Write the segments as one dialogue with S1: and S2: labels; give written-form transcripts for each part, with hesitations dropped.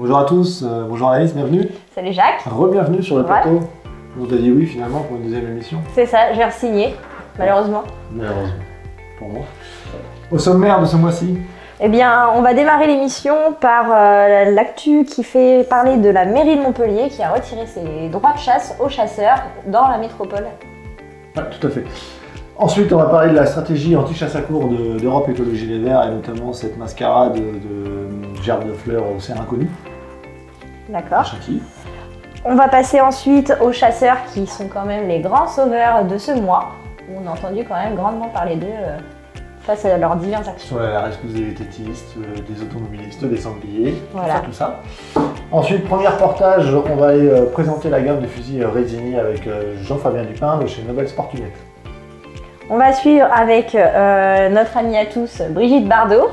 S1: Bonjour à tous, bonjour Anaïs, bienvenue.
S2: Salut Jacques.
S1: Re-bienvenue sur le plateau. On t'a dit oui finalement pour une deuxième émission.
S2: C'est ça, j'ai re-signé, malheureusement.
S1: Malheureusement, pour moi. Au sommaire de ce mois-ci.
S2: Eh bien, on va démarrer l'émission par l'actu qui fait parler de la mairie de Montpellier qui a retiré ses droits de chasse aux chasseurs dans la métropole.
S1: Ouais, tout à fait. Ensuite, on va parler de la stratégie anti-chasse à courre d'Europe Écologie Les Verts et notamment cette mascarade de gerbes de fleurs au cerf inconnu.
S2: D'accord.
S1: Chaki.
S2: On va passer ensuite aux chasseurs qui sont quand même les grands sauveurs de ce mois. On a entendu quand même grandement parler d'eux face à leurs diverses actions.
S1: Sur la rescousse des vététistes, des automobilistes, des sangliers,
S2: voilà.
S1: tout ça. Ensuite, premier reportage, on va aller présenter la gamme de fusils Resini avec Jean-Fabien Dupin de chez Nobel Sportunette.
S2: On va suivre avec notre amie à tous, Brigitte Bardot,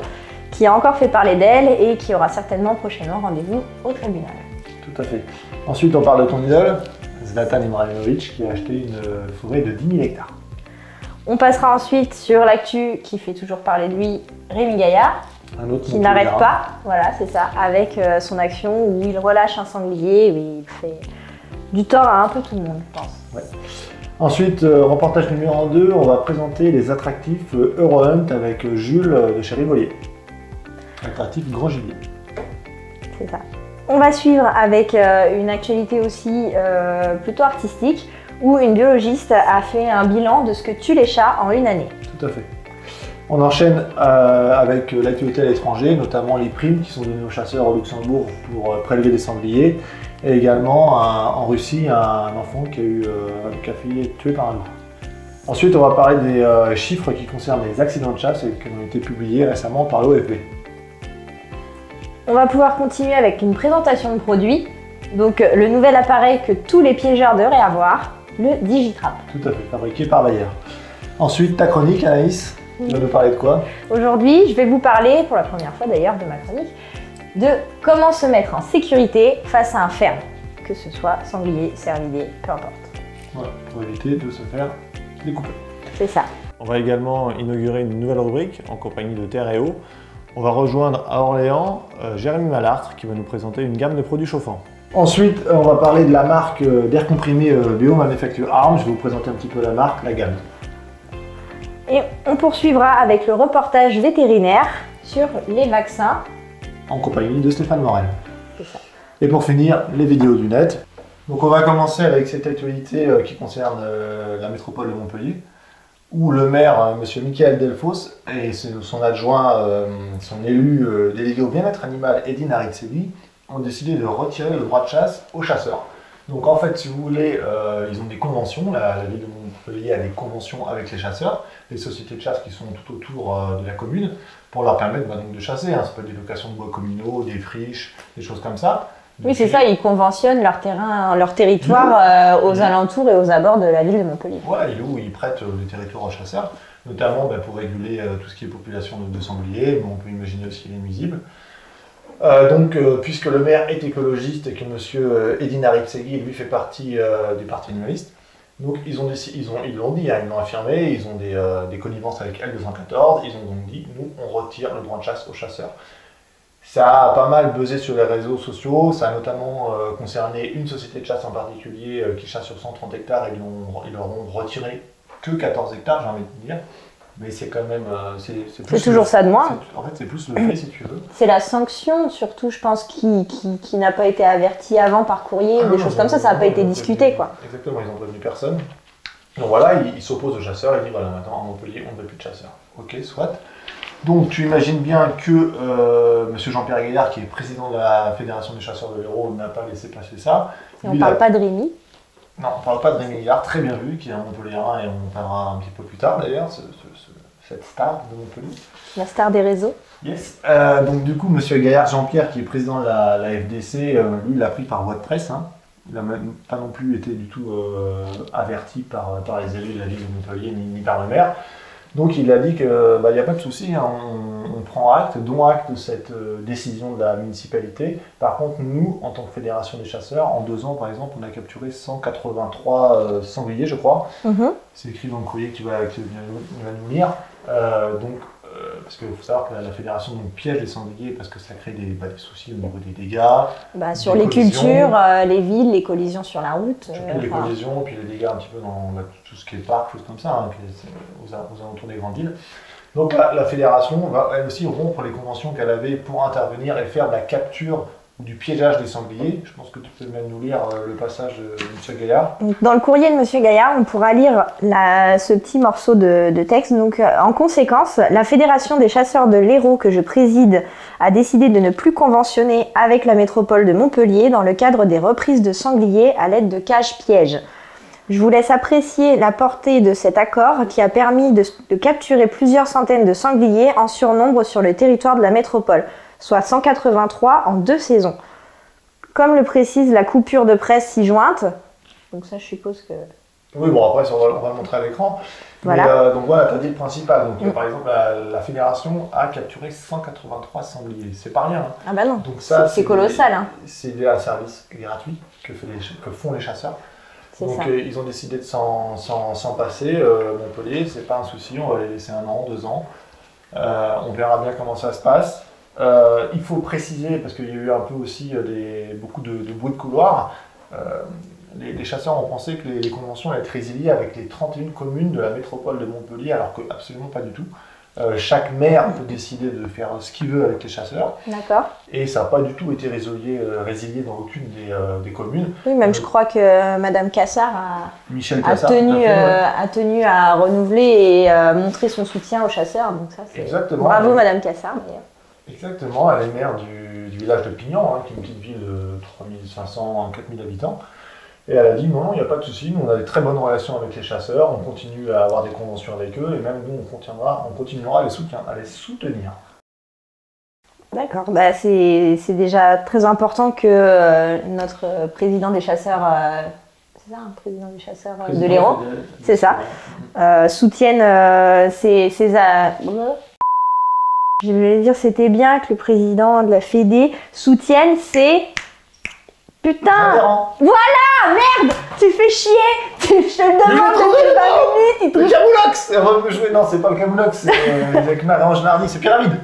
S2: qui a encore fait parler d'elle et qui aura certainement prochainement rendez-vous au tribunal.
S1: Tout à fait. Ensuite, on parle de ton idole, Zlatan Ibrahimovic, qui a acheté une forêt de 10 000 hectares.
S2: On passera ensuite sur l'actu qui fait toujours parler de lui, Rémi Gaillard, qui n'arrête pas, voilà, c'est ça, avec son action où il relâche un sanglier, où il fait du tort à un peu tout le monde, je pense.
S1: Ouais. Ensuite, reportage numéro 2, on va présenter les attractifs Eurohunt avec Jules de chez Rivolier. Attractif grand gibier.
S2: C'est ça. On va suivre avec une actualité aussi plutôt artistique, où une biologiste a fait un bilan de ce que tuent les chats en une année.
S1: Tout à fait. On enchaîne avec l'actualité à l'étranger, notamment les primes qui sont données aux chasseurs au Luxembourg pour prélever des sangliers, et également en Russie, un enfant qui a failli être tué par un loup. Ensuite, on va parler des chiffres qui concernent les accidents de chasse et qui ont été publiés récemment par l'OFB.
S2: On va pouvoir continuer avec une présentation de produits, donc le nouvel appareil que tous les piégeurs devraient avoir, le Digitrap.
S1: Tout à fait, fabriqué par Bayer. Ensuite, ta chronique, Anaïs, tu vas nous parler de quoi?
S2: Aujourd'hui, je vais vous parler, pour la première fois d'ailleurs de ma chronique, de comment se mettre en sécurité face à un ferme, que ce soit sanglier, cervidé, peu importe.
S1: Voilà, pour éviter de se faire découper.
S2: C'est ça.
S1: On va également inaugurer une nouvelle rubrique en compagnie de Terre et Eau. On va rejoindre à Orléans Jérémy Malartre qui va nous présenter une gamme de produits chauffants. Ensuite, on va parler de la marque d'air comprimé BO Manufacture Arms. Je vais vous présenter un petit peu la marque, la gamme.
S2: Et on poursuivra avec le reportage vétérinaire sur les vaccins.
S1: En compagnie de Stéphane Morel.
S2: C'est ça.
S1: Et pour finir, les vidéos du net. Donc on va commencer avec cette actualité qui concerne la métropole de Montpellier, où le maire, M. Michael Delfos, et son adjoint, son élu délégué au bien-être animal, Edine Aritsegui, ont décidé de retirer le droit de chasse aux chasseurs. Donc en fait, si vous voulez, ils ont des conventions, la ville de Montpellier a des conventions avec les chasseurs, les sociétés de chasse qui sont tout autour de la commune, pour leur permettre donc de chasser. Ça peut être des locations de bois communaux, des friches, des choses comme ça.
S2: Oui, c'est ça, ils conventionnent leur terrain, leur territoire aux alentours et aux abords de la ville de Montpellier.
S1: Voilà, ils prêtent des territoires aux chasseurs, notamment pour réguler tout ce qui est population de sangliers, mais on peut imaginer aussi les nuisibles. Puisque le maire est écologiste et que M. Edine Aritsegui, lui, fait partie du Parti animaliste, donc ils l'ont dit, ils l'ont affirmé, ils ont des connivences avec L214, ils ont donc dit, nous, on retire le droit de chasse aux chasseurs. Ça a pas mal buzzé sur les réseaux sociaux, ça a notamment concerné une société de chasse en particulier qui chasse sur 130 hectares et ils leur ont retiré que 14 hectares, j'ai envie de dire. Mais c'est quand même...
S2: C'est toujours ça de moins.
S1: En fait, c'est plus le fait, si tu veux.
S2: C'est la sanction, surtout, je pense, qui n'a pas été avertie avant par courrier ou des choses comme ça, ça n'a pas été discuté, quoi.
S1: Exactement, ils n'ont prévenu personne. Donc voilà, ils s'opposent aux chasseurs, ils disent, voilà, maintenant, à Montpellier, on ne veut plus de chasseurs. Ok, soit. Donc tu imagines bien que M. Jean-Pierre Gaillard, qui est président de la Fédération des chasseurs de l'Hérault, n'a pas laissé passer ça.
S2: Et on ne parle pas de Rémi.
S1: Non, on ne parle pas de Rémi Gaillard, très bien vu, qui est un Montpellierin, et on parlera un petit peu plus tard d'ailleurs, cette star de Montpellier.
S2: La star des réseaux.
S1: Yes. Donc du coup, M. Gaillard Jean-Pierre, qui est président de la FDC, lui, il l'a pris par voie de presse. Il n'a même pas non plus été du tout averti par les élus de la ville de Montpellier, ni par le maire. Donc il a dit qu'il n'y a pas de souci, on prend acte, dont acte de cette décision de la municipalité. Par contre, nous, en tant que fédération des chasseurs, en 2 ans, par exemple, on a capturé 183 sangliers, je crois. C'est écrit dans le courrier qui va nous lire. parce qu'il faut savoir que la fédération donc, piège les sangliers parce que ça crée des soucis au niveau des dégâts.
S2: Sur les cultures, les villes, les collisions sur la route.
S1: Surtout les collisions, puis les dégâts un petit peu dans tout ce qui est parc, choses comme ça, hein, aux alentours des grandes villes. Donc la fédération va elle aussi rompre les conventions qu'elle avait pour intervenir et faire de la capture ou du piégeage des sangliers. Je pense que tu peux même nous lire le passage de M. Gaillard.
S2: Dans le courrier de M. Gaillard, on pourra lire ce petit morceau de texte. Donc, en conséquence, la Fédération des chasseurs de l'Hérault que je préside a décidé de ne plus conventionner avec la métropole de Montpellier dans le cadre des reprises de sangliers à l'aide de cages pièges. Je vous laisse apprécier la portée de cet accord qui a permis de capturer plusieurs centaines de sangliers en surnombre sur le territoire de la métropole, soit 183 en 2 saisons. Comme le précise la coupure de presse ci-jointe, donc ça je suppose que...
S1: Oui, bon après on va le montrer à l'écran.
S2: Voilà.
S1: Donc voilà, tu as dit le principal. Donc par exemple, la fédération a capturé 183 sangliers. C'est pas rien. Hein.
S2: Ah bah non,
S1: donc ça,
S2: c'est colossal.
S1: C'est un service gratuit que font les chasseurs. Donc ils ont décidé de s'en passer. Montpellier, c'est pas un souci, on va les laisser 1 an, 2 ans. On verra bien comment ça se passe. Il faut préciser, parce qu'il y a eu un peu aussi beaucoup de bruit de couloir, les chasseurs ont pensé que les conventions allaient être résiliées avec les 31 communes de la métropole de Montpellier, alors que absolument pas du tout. Chaque maire peut décider de faire ce qu'il veut avec les chasseurs.
S2: D'accord.
S1: Et ça n'a pas du tout été résilié dans aucune des communes.
S2: Oui, même je crois que Madame Cassard a tenu à renouveler et montrer son soutien aux chasseurs. Donc ça, c'est...
S1: Exactement.
S2: Bravo Madame Cassard d'ailleurs.
S1: Exactement, elle est maire du village de Pignan, hein, qui est une petite ville de 3500 à 4000 habitants. Et elle a dit non, il n'y a pas de souci, nous on a des très bonnes relations avec les chasseurs, on continue à avoir des conventions avec eux, et même nous on continuera à les soutenir.
S2: D'accord, c'est déjà très important que notre président des chasseurs, c'est ça, un président des chasseurs de l'Hérault, c'est ça, soutienne je voulais dire, c'était bien que le président de la Fédé soutienne ses... Putain! Voilà! Merde! Tu fais chier! Je te le demande depuis 20 minutes!
S1: Le camoulox! On va jouer, non, c'est pas le camoulox, c'est avec Marie-Ange Nardi, c'est Pyramide!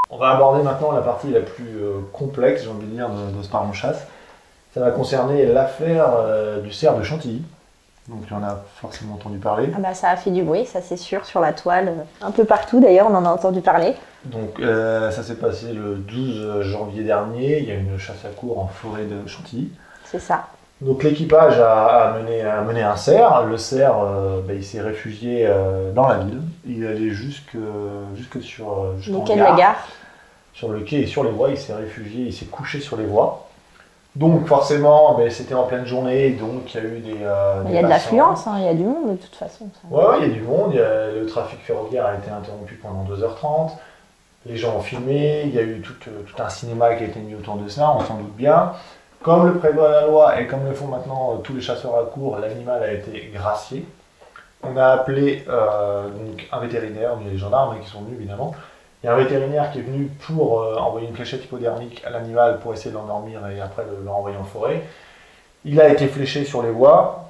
S1: On va aborder maintenant la partie la plus complexe, j'ai envie de dire, de ce Parlons-Chasse. Ça va concerner l'affaire du cerf de Chantilly. Donc tu en as forcément entendu parler.
S2: Ah bah ça a fait du bruit, ça c'est sûr, sur la toile, un peu partout d'ailleurs, on en a entendu parler.
S1: Donc ça s'est passé le 12 janvier dernier, il y a une chasse à courre en forêt de Chantilly.
S2: C'est ça.
S1: Donc l'équipage a mené un cerf. Le cerf, il s'est réfugié dans la ville. Il allait jusqu'au
S2: quai de la gare.
S1: Sur le quai et sur les voies, il s'est réfugié, il s'est couché sur les voies. Donc forcément, c'était en pleine journée, donc il y a eu des
S2: il y a de l'affluence, hein, il y a du monde de toute façon.
S1: Ouais, il y a du monde, le trafic ferroviaire a été interrompu pendant 2h30, les gens ont filmé, il y a eu tout un cinéma qui a été mis autour de ça, on s'en doute bien. Comme le prévoit la loi et comme le font maintenant tous les chasseurs à courre, l'animal a été gracié. On a appelé donc un vétérinaire, il y a les gendarmes qui sont venus évidemment. Il y a un vétérinaire qui est venu pour envoyer une fléchette hypodermique à l'animal pour essayer de l'endormir et après le renvoyer en forêt. Il a été fléché sur les voies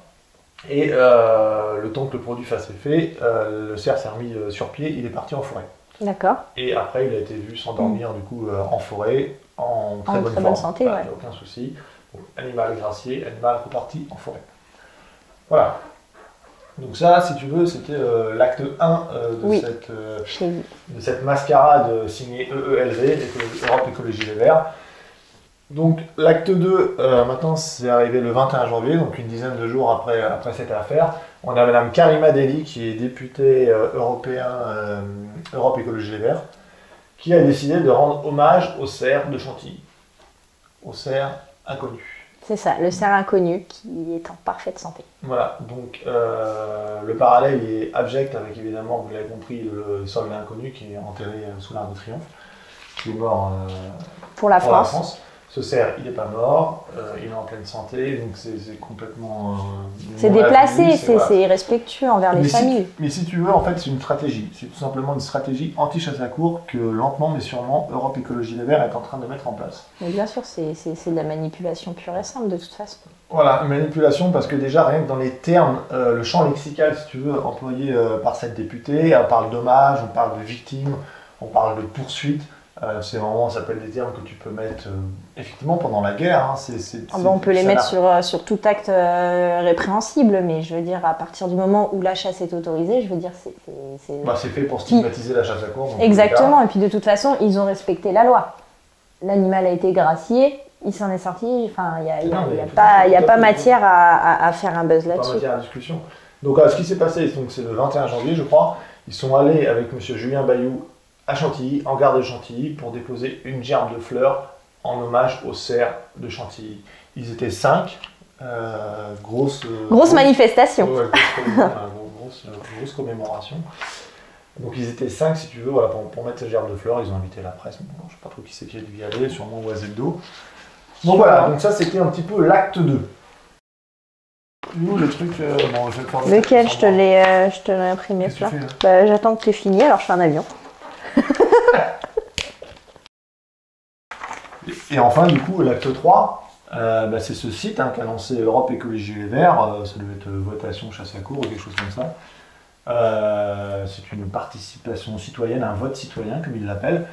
S1: et le temps que le produit fasse effet, le cerf s'est remis sur pied, il est parti en forêt.
S2: D'accord.
S1: Et après, il a été vu s'endormir du coup en forêt, en très bonne
S2: santé,
S1: ouais. Aucun souci. Donc, animal gracié, animal reparti en forêt. Voilà. Donc ça, si tu veux, c'était l'acte 1 de cette mascarade signée EELV, Europe Écologie Les Verts. Donc l'acte 2, maintenant, c'est arrivé le 21 janvier, donc une dizaine de jours après cette affaire. On a Madame Karima Deli, qui est députée européen Europe Écologie Les Verts, qui a décidé de rendre hommage au cerf de Chantilly, au cerf inconnu.
S2: C'est ça, le cerf inconnu qui est en parfaite santé.
S1: Voilà, donc le parallèle est abject avec évidemment, vous l'avez compris, le sanglier inconnu qui est enterré sous l'Arc de Triomphe, qui est mort
S2: pour la France.
S1: Ce cerf, il n'est pas mort, il est en pleine santé, donc c'est complètement...
S2: c'est déplacé, c'est irrespectueux envers les familles.
S1: Mais si tu veux, en fait, c'est une stratégie. C'est tout simplement une stratégie anti-chasse à courre que lentement mais sûrement Europe Écologie Les Verts est en train de mettre en place.
S2: Mais bien sûr, c'est de la manipulation pure et simple de toute façon.
S1: Voilà, une manipulation parce que déjà, rien que dans les termes, le champ lexical, si tu veux, employé par cette députée, on parle d'hommage, on parle de victime, on parle de poursuite. C'est vraiment, ça s'appelle des termes que tu peux mettre effectivement pendant la guerre. Hein,
S2: on peut les mettre sur tout acte répréhensible, mais je veux dire, à partir du moment où la chasse est autorisée, je veux dire,
S1: c'est fait pour stigmatiser la chasse à courre.
S2: Exactement, et puis de toute façon, ils ont respecté la loi. L'animal a été gracié, il s'en est sorti, enfin, il n'y a pas matière à faire un buzz là-dessus.
S1: Pas matière à discussion. Donc, ce qui s'est passé, c'est le 21 janvier, je crois, ils sont allés avec M. Julien Bayou à Chantilly, en gare de Chantilly, pour déposer une gerbe de fleurs en hommage au cerf de Chantilly. Ils étaient 5, grosse
S2: manifestation.
S1: Grosse commémoration. Donc ils étaient 5, si tu veux, voilà, pour mettre cette gerbe de fleurs, ils ont invité la presse. Bon, je ne sais pas trop qui c'est qui a dû y aller, sûrement Oiseldo. Donc voilà, donc ça c'était un petit peu l'acte 2. Où le truc, je vais faire
S2: lequel je te l'ai imprimé là. J'attends que tu aies fini, alors je fais un avion.
S1: Et enfin, du coup, l'acte 3, c'est ce site qu'a lancé Europe Écologie Les Verts, ça devait être votation chasse à courre ou quelque chose comme ça. C'est une participation citoyenne, un vote citoyen comme ils l'appellent,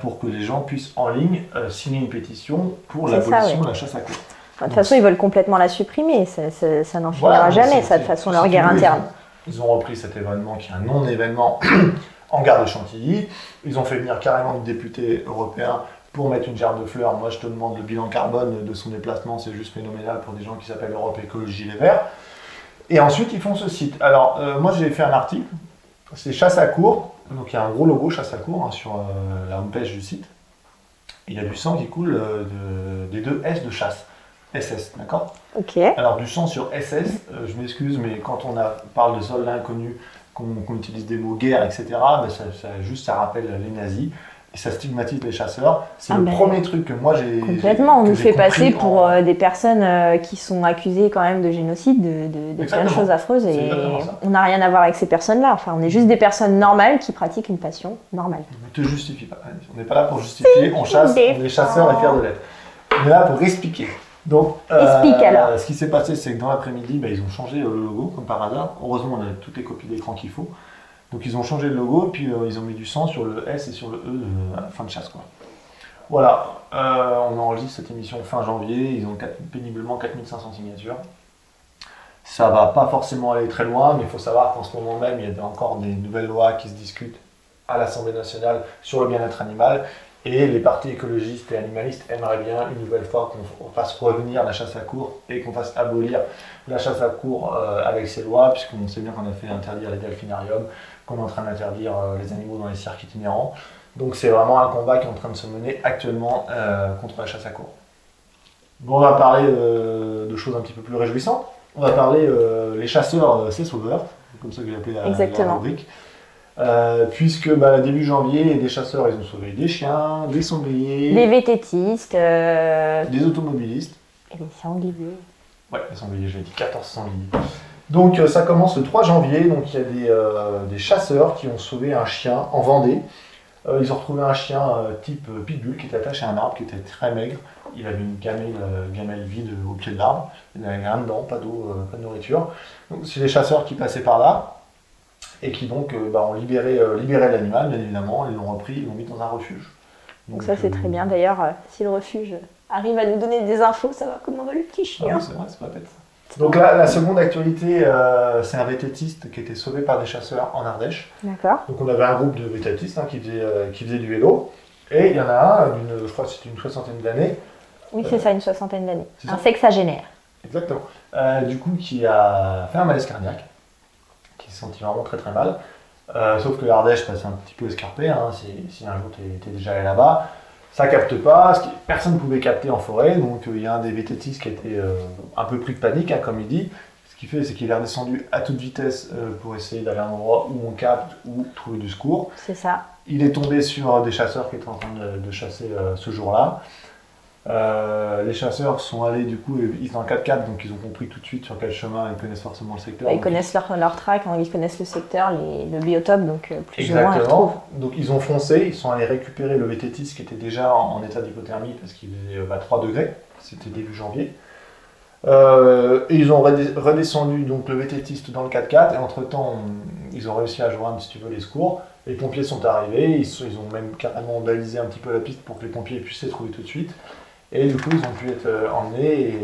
S1: pour que les gens puissent en ligne signer une pétition pour l'abolition de la chasse à courre.
S2: De toute façon, ils veulent complètement la supprimer, ça n'en finira jamais, ça, de toute façon, leur guerre interne.
S1: Ils ont repris cet événement qui est un non-événement en gare de Chantilly. Ils ont fait venir carrément des députés européens pour mettre une gerbe de fleurs. Moi, je te demande le bilan carbone de son déplacement, c'est juste phénoménal pour des gens qui s'appellent Europe Écologie Les Verts. Et ensuite, ils font ce site. Alors, moi, j'ai fait un article, c'est chasse à courre. Donc, il y a un gros logo chasse à courre sur la homepage du site. Il y a du sang qui coule des 2 S de chasse. SS, d'accord?
S2: Ok.
S1: Alors, du sang sur SS, je m'excuse, mais quand on parle de soldats inconnus, qu'on utilise des mots guerre, etc., ça rappelle les nazis. Et ça stigmatise les chasseurs. C'est le premier truc que moi j'ai...
S2: Complètement, on nous fait passer pour des personnes qui sont accusées quand même de génocide, de plein de choses affreuses, et on n'a rien à voir avec ces personnes-là. Enfin, on est juste des personnes normales qui pratiquent une passion normale.
S1: Ne te justifie pas, on n'est pas là pour justifier, on chasse, on est chasseurs et fiers de l'être. On est là pour expliquer. Donc,
S2: explique alors.
S1: Ce qui s'est passé, c'est que dans l'après-midi, ils ont changé le logo, comme par hasard. Heureusement, on a toutes les copies d'écran qu'il faut. Donc ils ont changé le logo, puis ils ont mis du sang sur le S et sur le E à la fin de chasse, quoi. Voilà, on enregistre cette émission fin janvier, ils ont péniblement 4500 signatures. Ça va pas forcément aller très loin, mais il faut savoir qu'en ce moment même, il y a encore des nouvelles lois qui se discutent à l'Assemblée nationale sur le bien-être animal, et les partis écologistes et animalistes aimeraient bien une nouvelle fois qu'on fasse revenir la chasse à courre et qu'on fasse abolir la chasse à courre avec ces lois, puisqu'on sait bien qu'on a fait interdire les delphinariums, qu'on est en train d'interdire les animaux dans les cirques itinérants. Donc c'est vraiment un combat qui est en train de se mener actuellement contre la chasse à courre. Bon, on va parler de choses un petit peu plus réjouissantes. On va parler les chasseurs, c'est sauveurs, c'est comme ça que j'ai appelé la rubrique. Puisque début janvier, des chasseurs, ils ont sauvé des chiens, des sangliers,
S2: des vététistes,
S1: des automobilistes.
S2: Et des sangliers.
S1: Ouais, les sangliers, je l'ai dit, 14 sangliers. Donc ça commence le 3 janvier, donc il y a des chasseurs qui ont sauvé un chien en Vendée. Ils ont retrouvé un chien type pitbull qui était attaché à un arbre, qui était très maigre. Il avait une gamelle vide au pied de l'arbre. Il n'avait rien dedans, pas d'eau, pas de nourriture. Donc c'est les chasseurs qui passaient par là et qui donc ont libéré l'animal, bien évidemment. Ils l'ont repris, ils l'ont mis dans un refuge.
S2: Donc ça c'est très bien. D'ailleurs, si le refuge arrive à nous donner des infos, ça va comment va le petit chien.
S1: Ah oui, c'est vrai, c'est pas bête. Donc là, la seconde actualité, c'est un vététiste qui a été sauvé par des chasseurs en Ardèche.
S2: D'accord.
S1: Donc on avait un groupe de vététistes qui faisait du vélo. Et il y en a un, je crois que c'était une soixantaine d'années.
S2: Oui, c'est ça, une soixantaine d'années. Un sexagénaire.
S1: Exactement. Du coup, qui a fait un malaise cardiaque, qui s'est senti vraiment très très mal. Sauf que l'Ardèche, c'est un petit peu escarpé, si un jour tu es déjà allé là-bas. Ça capte pas, personne ne pouvait capter en forêt, donc il y a un des vététistes qui a été un peu pris de panique, comme il dit. Ce qu'il fait, c'est qu'il est redescendu à toute vitesse pour essayer d'aller à un endroit où on capte ou trouver du secours.
S2: C'est ça.
S1: Il est tombé sur des chasseurs qui étaient en train de chasser ce jour-là. Les chasseurs sont allés, du coup, ils sont en 4x4, donc ils ont compris tout de suite sur quel chemin, ils connaissent forcément le secteur.
S2: Ils connaissent leur track, ils connaissent le secteur, le biotope, donc plus
S1: exactement.
S2: ou moins ils retrouvent.
S1: Donc ils ont foncé, ils sont allés récupérer le VT10 qui était déjà en état d'hypothermie parce qu'il faisait 3 degrés, c'était début janvier. Et ils ont redescendu donc, le VT10 dans le 4x4 et entre-temps, ils ont réussi à joindre, si tu veux, les secours. Les pompiers sont arrivés, ils ont même carrément balisé un petit peu la piste pour que les pompiers puissent les trouver tout de suite. Et du coup, ils ont pu être emmenés et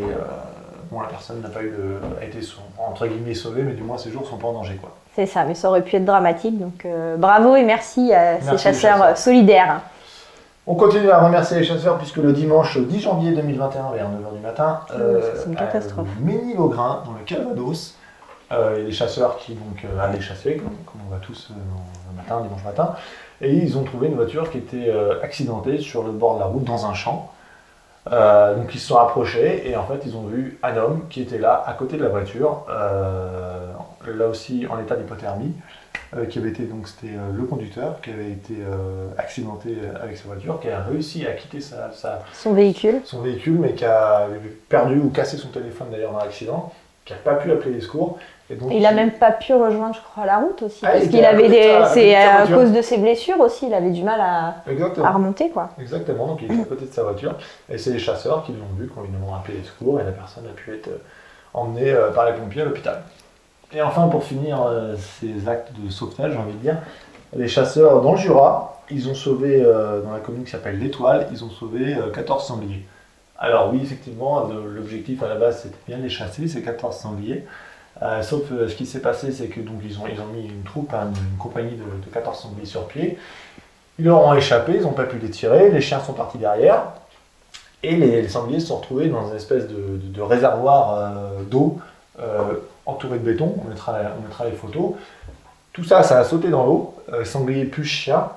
S1: la personne n'a pas été entre guillemets sauvée, mais du moins ses jours ne sont pas en danger, quoi.
S2: C'est ça, mais ça aurait pu être dramatique, donc bravo et merci à ces chasseurs solidaires.
S1: On continue à remercier les chasseurs puisque le dimanche 10 janvier 2021 vers 9h du matin,
S2: c'est une catastrophe.
S1: à Ménil-au-Grain, dans le Calvados, il y a des chasseurs qui allaient chasser, comme on va tous le matin, dimanche matin, et ils ont trouvé une voiture qui était accidentée sur le bord de la route dans un champ. Donc ils se sont approchés et en fait ils ont vu un homme qui était là à côté de la voiture, là aussi en état d'hypothermie, qui avait été, donc c'était le conducteur qui avait été accidenté avec sa voiture, qui a réussi à quitter
S2: son véhicule,
S1: mais qui a perdu ou cassé son téléphone d'ailleurs dans l'accident, qui n'a pas pu appeler les secours. Et donc,
S2: il n'a même pas pu rejoindre, je crois, la route aussi, parce qu'il avait c'est à cause de ses blessures aussi, il avait du mal à remonter, quoi.
S1: Exactement, donc il était à côté de sa voiture, et c'est les chasseurs qui l'ont vu quand ils ont appelé les secours, et la personne a pu être emmenée par les pompiers à l'hôpital. Et enfin, pour finir ces actes de sauvetage, j'ai envie de dire, les chasseurs dans le Jura, ils ont sauvé, dans la commune qui s'appelle l'Étoile, ils ont sauvé 14 sangliers. Alors oui, effectivement, l'objectif à la base, c'était bien de les chasser, ces 14 sangliers. Sauf ce qui s'est passé, c'est que donc ils ont mis une troupe, une compagnie de 14 sangliers sur pied. Ils leur ont échappé, ils n'ont pas pu les tirer, les chiens sont partis derrière. Et les sangliers se sont retrouvés dans une espèce de réservoir d'eau entouré de béton. On mettra les photos. Tout ça, ça a sauté dans l'eau, sangliers plus chiens.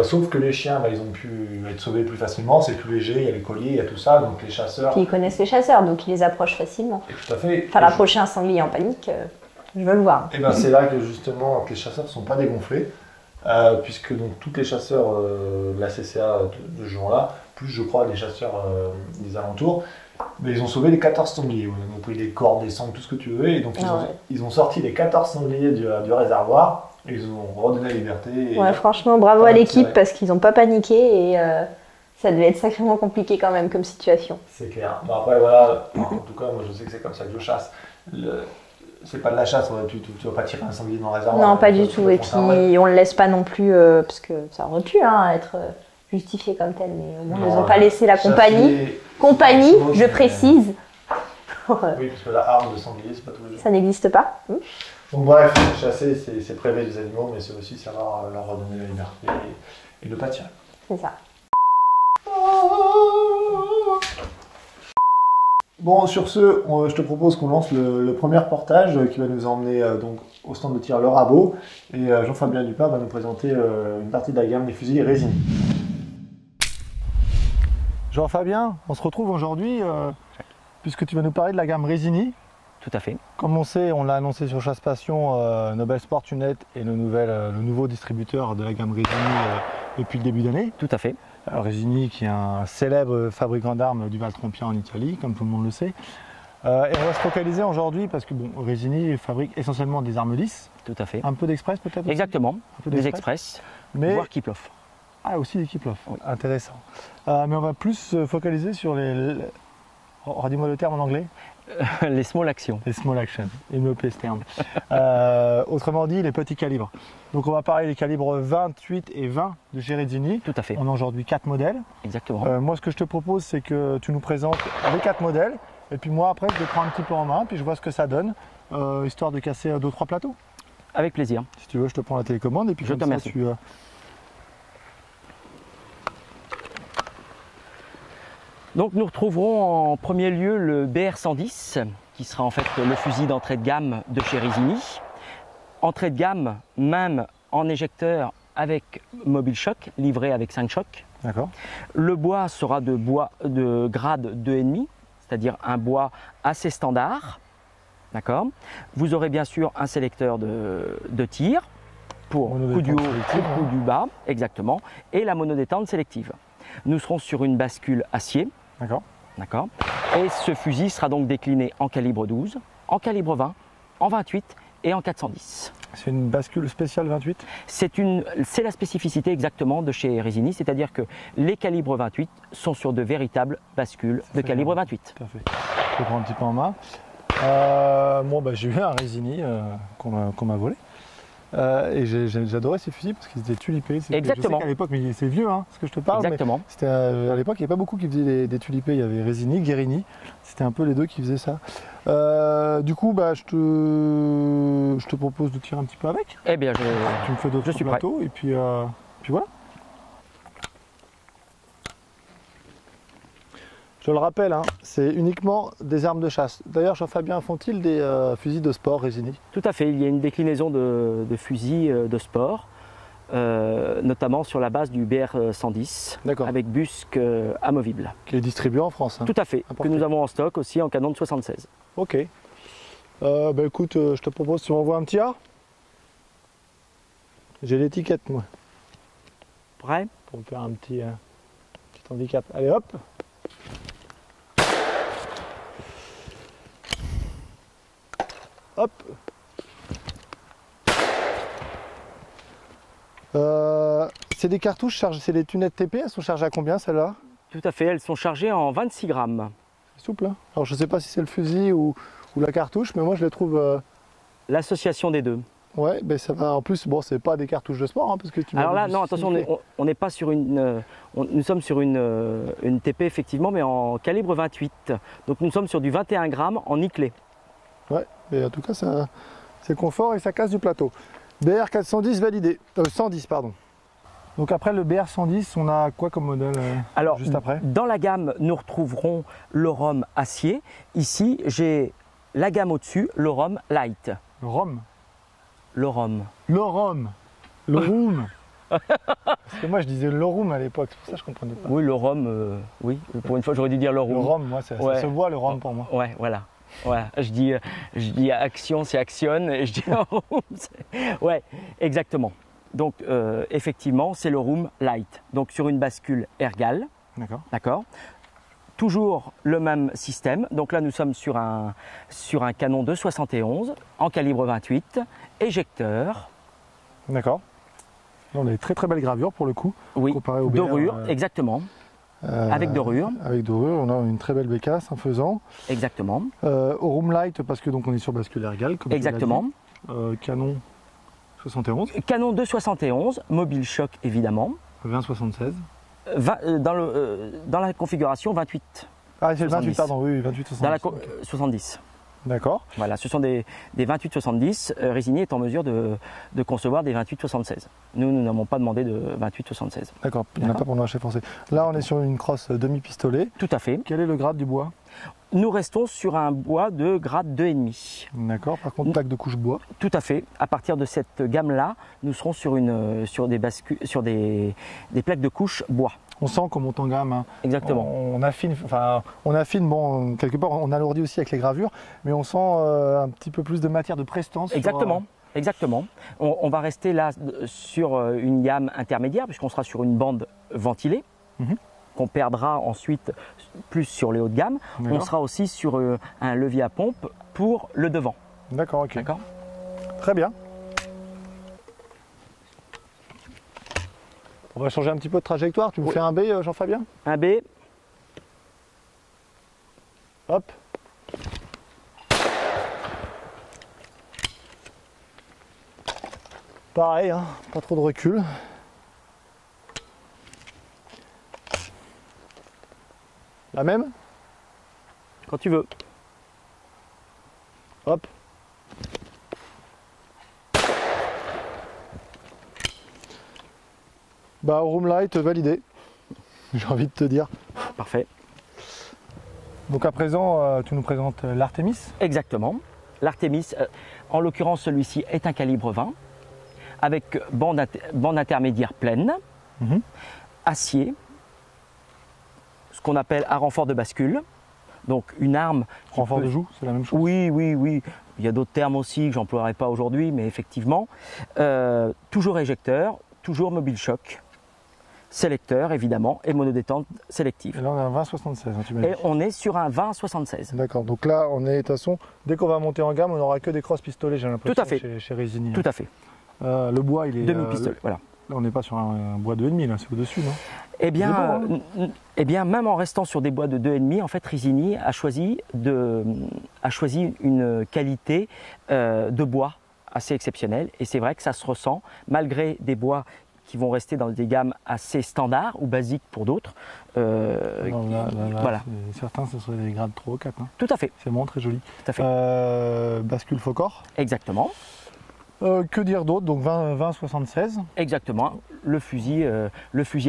S1: Sauf que les chiens, ils ont pu être sauvés plus facilement, c'est plus léger, il y a les colliers, il y a tout ça, donc les chasseurs...
S2: Puis ils connaissent les chasseurs, donc ils les approchent facilement.
S1: Et tout à fait.
S2: Enfin, approcher un sanglier en panique, je veux le voir.
S1: Et c'est là que justement les chasseurs ne sont pas dégonflés, puisque donc tous les chasseurs de la CCA de ce jour-là, plus je crois les chasseurs des alentours, mais ils ont sauvé les 14 sangliers. Ils ont pris des cordes, des sangles, tout ce que tu veux, et donc ils ont sorti les 14 sangliers du réservoir. Ils ont redonné la liberté.
S2: Franchement, bravo à l'équipe parce qu'ils n'ont pas paniqué et ça devait être sacrément compliqué quand même comme situation.
S1: C'est clair. Après, voilà, en tout cas, moi je sais que c'est comme ça que je chasse. C'est pas de la chasse, tu vas pas tirer un sanglier dans le réservoir.
S2: Non, pas du tout. Et puis on le laisse pas non plus parce que ça aurait pu être justifié comme tel, mais au moins ils n'ont pas laissé la compagnie. Compagnie, je précise.
S1: Oui, parce que la harne de sanglier, c'est pas tous les jours.
S2: Ça n'existe pas.
S1: Donc bref, chasser, c'est prélever des animaux, mais c'est aussi savoir leur redonner la liberté et ne pas tirer.
S2: C'est ça.
S1: Bon, sur ce, je te propose qu'on lance le premier reportage qui va nous emmener donc, au stand de tir Le Rabot. Et Jean-Fabien Dupin va nous présenter une partie de la gamme des fusils Résini. Jean-Fabien, on se retrouve aujourd'hui puisque tu vas nous parler de la gamme Résini.
S3: Tout à fait.
S1: Comme on sait, on l'a annoncé sur Chasse Passion, Nobel Sport Unit est le nouveau distributeur de la gamme Résini depuis le début d'année.
S3: Tout à fait.
S1: Résini qui est un célèbre fabricant d'armes du Val Trompien en Italie, comme tout le monde le sait. Et on va se focaliser aujourd'hui parce que Résini fabrique essentiellement des armes lisses.
S3: Tout à fait.
S1: Un peu d'express peut-être.
S3: Exactement, des express, voire Kiplof.
S1: Ah, aussi des Kiplof,
S3: oui.
S1: Intéressant. Mais on va plus se focaliser sur redis-moi le terme en anglais.
S3: Les small actions.
S1: Les small actions, il me plaît ce terme. Autrement dit, les petits calibres. Donc on va parler des calibres 28 et 20 de chez Résini.
S3: Tout à fait.
S1: On a aujourd'hui 4 modèles.
S3: Exactement.
S1: Moi, ce que je te propose, c'est que tu nous présentes les 4 modèles. Et puis moi, après, je les prends un petit peu en main, puis je vois ce que ça donne, histoire de casser 2-3 plateaux.
S3: Avec plaisir.
S1: Si tu veux, je te prends la télécommande et puis
S3: je te remercie. Donc nous retrouverons en premier lieu le BR110 qui sera en fait le fusil d'entrée de gamme de chez Résini. Entrée de gamme même en éjecteur avec mobile choc, livré avec 5 chocs.
S1: D'accord.
S3: Le bois sera de bois de grade 2,5, c'est-à-dire un bois assez standard. D'accord. Vous aurez bien sûr un sélecteur de tir pour coup du haut et coup du bas, exactement, et la monodétente sélective. Nous serons sur une bascule acier.
S4: D'accord.
S3: D'accord. Et ce fusil sera donc décliné en calibre 12, en calibre 20, en 28 et en 410.
S4: C'est une bascule spéciale 28?
S3: C'est la spécificité exactement de chez Resini, c'est-à-dire que les calibres 28 sont sur de véritables bascules de calibre 28.
S4: Tout à fait. Je prends un petit peu en main. Moi, j'ai eu un Resini qu'on m'a volé. Et j'adorais ces fusils parce qu'ils étaient tulipés.
S3: Exactement.
S4: Je sais qu'à l'époque, mais c'est vieux, ce que je te parle.
S3: Exactement.
S4: C'était à l'époque, il n'y avait pas beaucoup qui faisaient des tulipés. Il y avait Resini, Guerini. C'était un peu les deux qui faisaient ça. Du coup, je te propose de tirer un petit peu avec.
S3: Eh bien,
S4: tu me fais d'autres plateaux et puis voilà. Je le rappelle, c'est uniquement des armes de chasse. D'ailleurs, Jean-Fabien, font-ils des fusils de sport Resini?
S3: Tout à fait, il y a une déclinaison de fusils de sport, notamment sur la base du BR-110, avec busque amovible.
S4: Qui est distribué en France.
S3: Tout à fait, que nous avons en stock aussi en canon de 76.
S4: Ok. Écoute, je te propose, tu m'envoies un petit A. J'ai l'étiquette, moi.
S3: Prêt?
S4: Pour me faire un petit handicap. Allez, hop. Hop. C'est des cartouches chargées, c'est des tunettes TP, elles sont chargées à combien celles-là?
S3: Tout à fait, elles sont chargées en 26 grammes.
S4: C'est souple, hein. Alors je ne sais pas si c'est le fusil ou la cartouche, mais moi je les trouve...
S3: L'association des deux.
S4: Ouais, ça va. En plus, bon, c'est pas des cartouches de sport, parce que tu.
S3: Alors là, non, attention, on n'est pas sur une. Nous sommes sur une TP effectivement, mais en calibre 28. Donc nous sommes sur du 21 grammes en nickelé.
S4: Ouais, mais en tout cas, c'est confort et ça casse du plateau. BR 410 validé. 110, pardon. Donc après le BR 110, on a quoi comme modèle
S3: Alors,
S4: juste après?
S3: Dans la gamme, nous retrouverons l'Orum acier. Ici, j'ai la gamme au-dessus, l'Orum light.
S4: Le Rhum.
S3: L'Orum.
S4: L'Orum. L'Orum. Parce que moi je disais l'Orum à l'époque, c'est pour ça que je comprenais pas.
S3: Oui, le Rhum, oui. Pour une fois, j'aurais dû dire l'Orum.
S4: Le Rhum, moi, ça se voit le Rhum pour moi.
S3: Ouais, voilà. Ouais, je dis action, c'est action, et je dis Rhum, ouais, exactement. Donc, effectivement, c'est le Room Light. Donc, sur une bascule Ergal. D'accord. Toujours le même système. Donc là, nous sommes sur un canon de 71 en calibre 28, éjecteur.
S4: D'accord. On a des très très belles gravures pour le coup.
S3: Oui,
S4: comparé au BR,
S3: dorure, exactement. Avec dorure.
S4: Avec dorure, on a une très belle bécasse, un faisant.
S3: Exactement.
S4: Au Room Light, parce que donc on est sur bascule Ergal. Comme
S3: exactement.
S4: Canon 71.
S3: Canon de 71, mobile choc évidemment.
S4: 20-76.
S3: Dans la configuration 28.
S4: Ah, c'est le 28, pardon, oui, 28-70.
S3: Dans la 70.
S4: D'accord.
S3: Voilà, ce sont des 28-70. Resini est en mesure de concevoir des 28-76. Nous n'avons pas demandé de 28-76.
S4: D'accord, il n'y en a pas pour le marché français. Là, on est sur une crosse demi-pistolet.
S3: Tout à fait.
S4: Quel est le grade du bois?
S3: Nous restons sur un bois de grade 2,5.
S4: D'accord, par contre, plaque de couche bois.
S3: Tout à fait. À partir de cette gamme-là, nous serons sur des plaques de couche bois.
S4: On sent qu'on monte en gamme.
S3: Exactement.
S4: On affine, bon, quelque part, on alourdit aussi avec les gravures, mais on sent un petit peu plus de matière, de prestance.
S3: Exactement. Exactement. On va rester là sur une gamme intermédiaire, puisqu'on sera sur une bande ventilée. Qu'on perdra ensuite plus sur les hauts de gamme. On sera aussi sur un levier à pompe pour le devant.
S4: D'accord, ok.
S3: D'accord.
S4: Très bien. On va changer un petit peu de trajectoire. Tu me fais un B, Jean-Fabien?
S3: Un B.
S4: Hop. Pareil, pas trop de recul. La même?
S3: Quand tu veux.
S4: Hop. Room Light validé. J'ai envie de te dire.
S3: Parfait.
S4: Donc à présent, tu nous présentes l'Artemis?
S3: Exactement. L'Artemis, en l'occurrence, celui-ci est un calibre 20 avec bande intermédiaire pleine, acier, ce qu'on appelle un renfort de bascule, donc une arme...
S4: Renfort de joue, c'est la même chose?
S3: Oui, oui, oui. Il y a d'autres termes aussi que j'emploierai pas aujourd'hui, mais effectivement, toujours éjecteur, toujours mobile choc, sélecteur évidemment et monodétente sélective.
S4: Et là on est à 20-76, hein, tu m'as dit.
S3: Et on est sur un 20-76.
S4: D'accord, donc là on est de toute façon, dès qu'on va monter en gamme, on n'aura que des crosses pistolets, j'ai l'impression.
S3: Tout à fait.
S4: Chez Résigny.
S3: Tout à fait.
S4: Le bois il est.
S3: Demi-pistolet, voilà.
S4: Là on n'est pas sur un bois de 2,5, là c'est au-dessus, non?
S3: Eh bien,
S4: beau, hein.
S3: eh bien, même en restant sur des bois de 2,5, en fait, Résigny a choisi une qualité de bois assez exceptionnelle. Et c'est vrai que ça se ressent, malgré des bois qui vont rester dans des gammes assez standards ou basiques pour d'autres. Voilà.
S4: Certains, ce seraient des grades 3 ou 4. Hein.
S3: Tout à fait.
S4: C'est vraiment très joli.
S3: Tout à fait.
S4: Bascule Focor.
S3: Exactement.
S4: Que dire d'autre? Donc 20-76.
S3: Exactement. Le fusil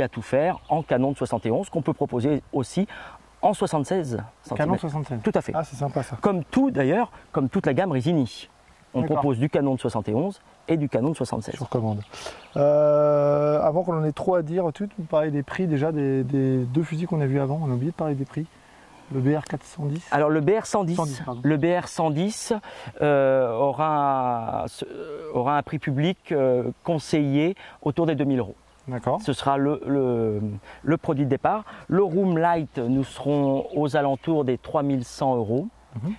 S3: à tout faire en canon de 71 qu'on peut proposer aussi en 76 cm.
S4: Canon 76.
S3: Tout à fait.
S4: Ah, c'est sympa ça.
S3: Comme tout d'ailleurs, comme toute la gamme Résigny. On
S4: D'accord.
S3: propose du canon de 71 et du canon de 76.
S4: Sur commande. Avant qu'on en ait trop à dire, tu me parlais des prix déjà des deux fusils qu'on a vus avant. On a oublié de parler des prix. Le BR410.
S3: Alors le BR110 aura un prix public conseillé autour des 2000 €.
S4: D'accord.
S3: Ce sera le produit de départ. Le Room Light, nous serons aux alentours des 3100 €.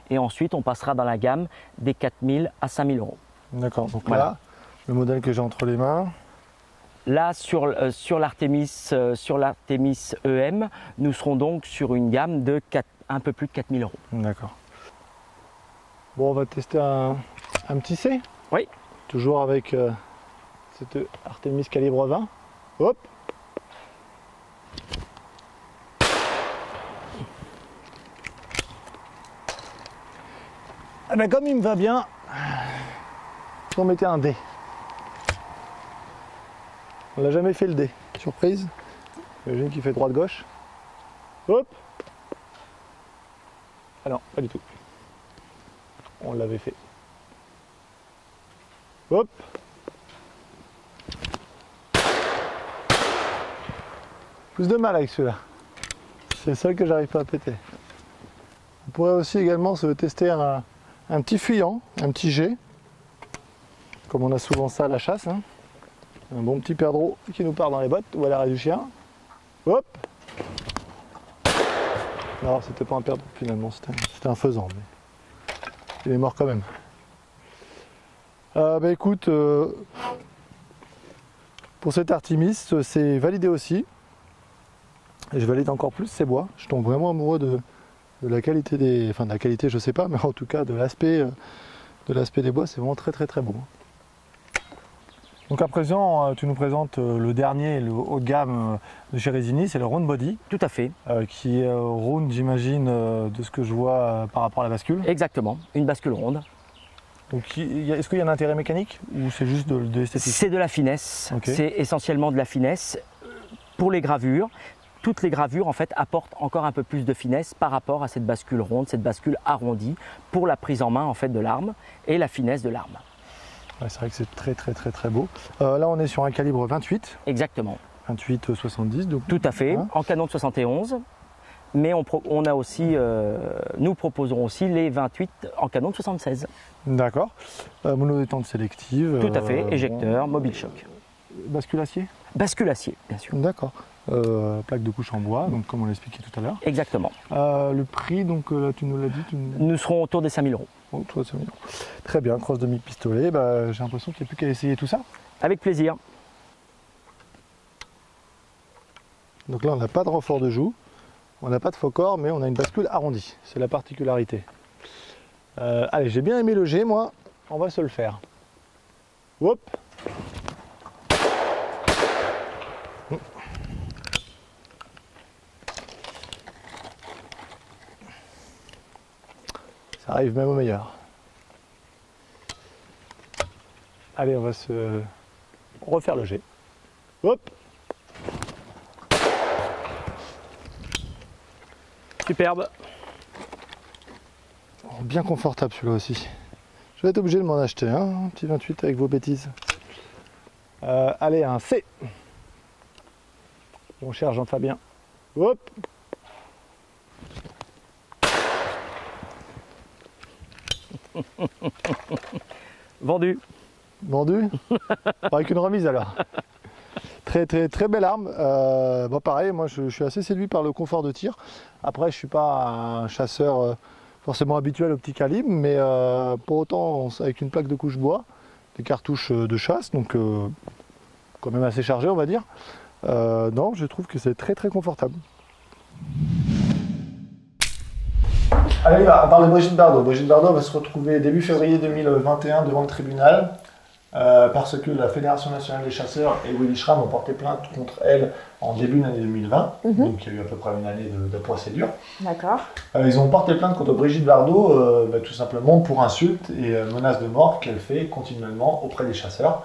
S3: Et ensuite, on passera dans la gamme des 4000 à 5000 €.
S4: D'accord. Donc
S3: Voilà.
S4: là, le modèle que j'ai entre les mains.
S3: Là, sur l'Artemis EM, nous serons donc sur une gamme de un peu plus de 4000 €.
S4: D'accord. Bon, on va tester un petit C.
S3: Oui.
S4: Toujours avec cette Artemis calibre 20. Hop. Ah ben comme il me va bien, on mettait un dé. On n'a jamais fait le dé. Surprise. Imagine qu'il fait droite-gauche. Hop. Ah non, pas du tout. On l'avait fait. Hop. Plus de mal avec celui-là. C'est le seul que j'arrive pas à péter. On pourrait aussi également se tester un petit fuyant, un petit jet. Comme on a souvent ça à la chasse. Hein. Un bon petit perdreau qui nous part dans les bottes ou à l'arrêt du chien. Hop. Non, c'était pas un perdreau finalement, c'était un faisan. Mais il est mort quand même. Bah écoute, pour cet Artemis, c'est validé aussi. Et je valide encore plus ces bois. Je tombe vraiment amoureux de la qualité des. Enfin de la qualité je sais pas, mais en tout cas de l'aspect des bois, c'est vraiment très très très beau. Donc à présent, tu nous présentes le dernier, le haut de gamme de chez Résigny, c'est le Round Body.
S3: Tout à fait.
S4: Qui est round, j'imagine, de ce que je vois par rapport à la bascule.
S3: Exactement, une bascule ronde.
S4: Donc est-ce qu'il y a un intérêt mécanique ou c'est juste de l'esthétique?
S3: C'est de la finesse,
S4: Okay.
S3: C'est essentiellement de la finesse. Pour les gravures, toutes les gravures en fait apportent encore un peu plus de finesse par rapport à cette bascule ronde, cette bascule arrondie, pour la prise en main en fait de l'arme et la finesse de l'arme.
S4: Ouais, c'est vrai que c'est très très très très beau. Là on est sur un calibre 28.
S3: Exactement.
S4: 28-70 donc.
S3: Tout à fait,
S4: Hein,
S3: en canon de 71. Mais on a aussi, nous proposerons aussi les 28 en canon de 76.
S4: D'accord. Monodétente sélective.
S3: Tout à fait, éjecteur, mobile choc.
S4: Bascule acier.
S3: Bascule acier, bien sûr.
S4: D'accord. Plaque de couche en bois, donc comme on l'a expliqué tout à l'heure.
S3: Exactement.
S4: Le prix, donc là tu nous l'as dit.
S3: Nous serons autour des 5000 €.
S4: Oh, toi, c'est mignon. Très bien, crosse demi-pistolet. Bah, j'ai l'impression qu'il n'y a plus qu'à essayer tout ça.
S3: Avec plaisir.
S4: Donc là, on n'a pas de renfort de joue, on n'a pas de faux-corps, mais on a une bascule arrondie. C'est la particularité. Allez, j'ai bien aimé le jet, moi. On va se le faire. Hop. Ça arrive même au meilleur. Allez, on va se refaire le jet. Hop.
S3: Superbe.
S4: Oh, bien confortable celui-là aussi. Je vais être obligé de m'en acheter un petit 28 avec vos bêtises. Allez, un C. Mon cher Jean-Fabien. Hop.
S3: Vendu.
S4: Vendu. Avec une remise alors. très belle arme. Bon, pareil, moi je suis assez séduit par le confort de tir. Après, je suis pas un chasseur forcément habituel au petit calibre, mais pour autant, avec une plaque de couche bois, des cartouches de chasse, donc quand même assez chargé, on va dire. Non, je trouve que c'est très confortable.
S1: Allez, on parle de Brigitte Bardot. Brigitte Bardot va se retrouver début février 2021 devant le tribunal parce que la Fédération nationale des chasseurs et Willy Schramm ont porté plainte contre elle en début d'année 2020. Donc il y a eu à peu près une année de procédure.
S2: D'accord.
S1: Ils ont porté plainte contre Brigitte Bardot tout simplement pour insultes et menaces de mort qu'elle fait continuellement auprès des chasseurs.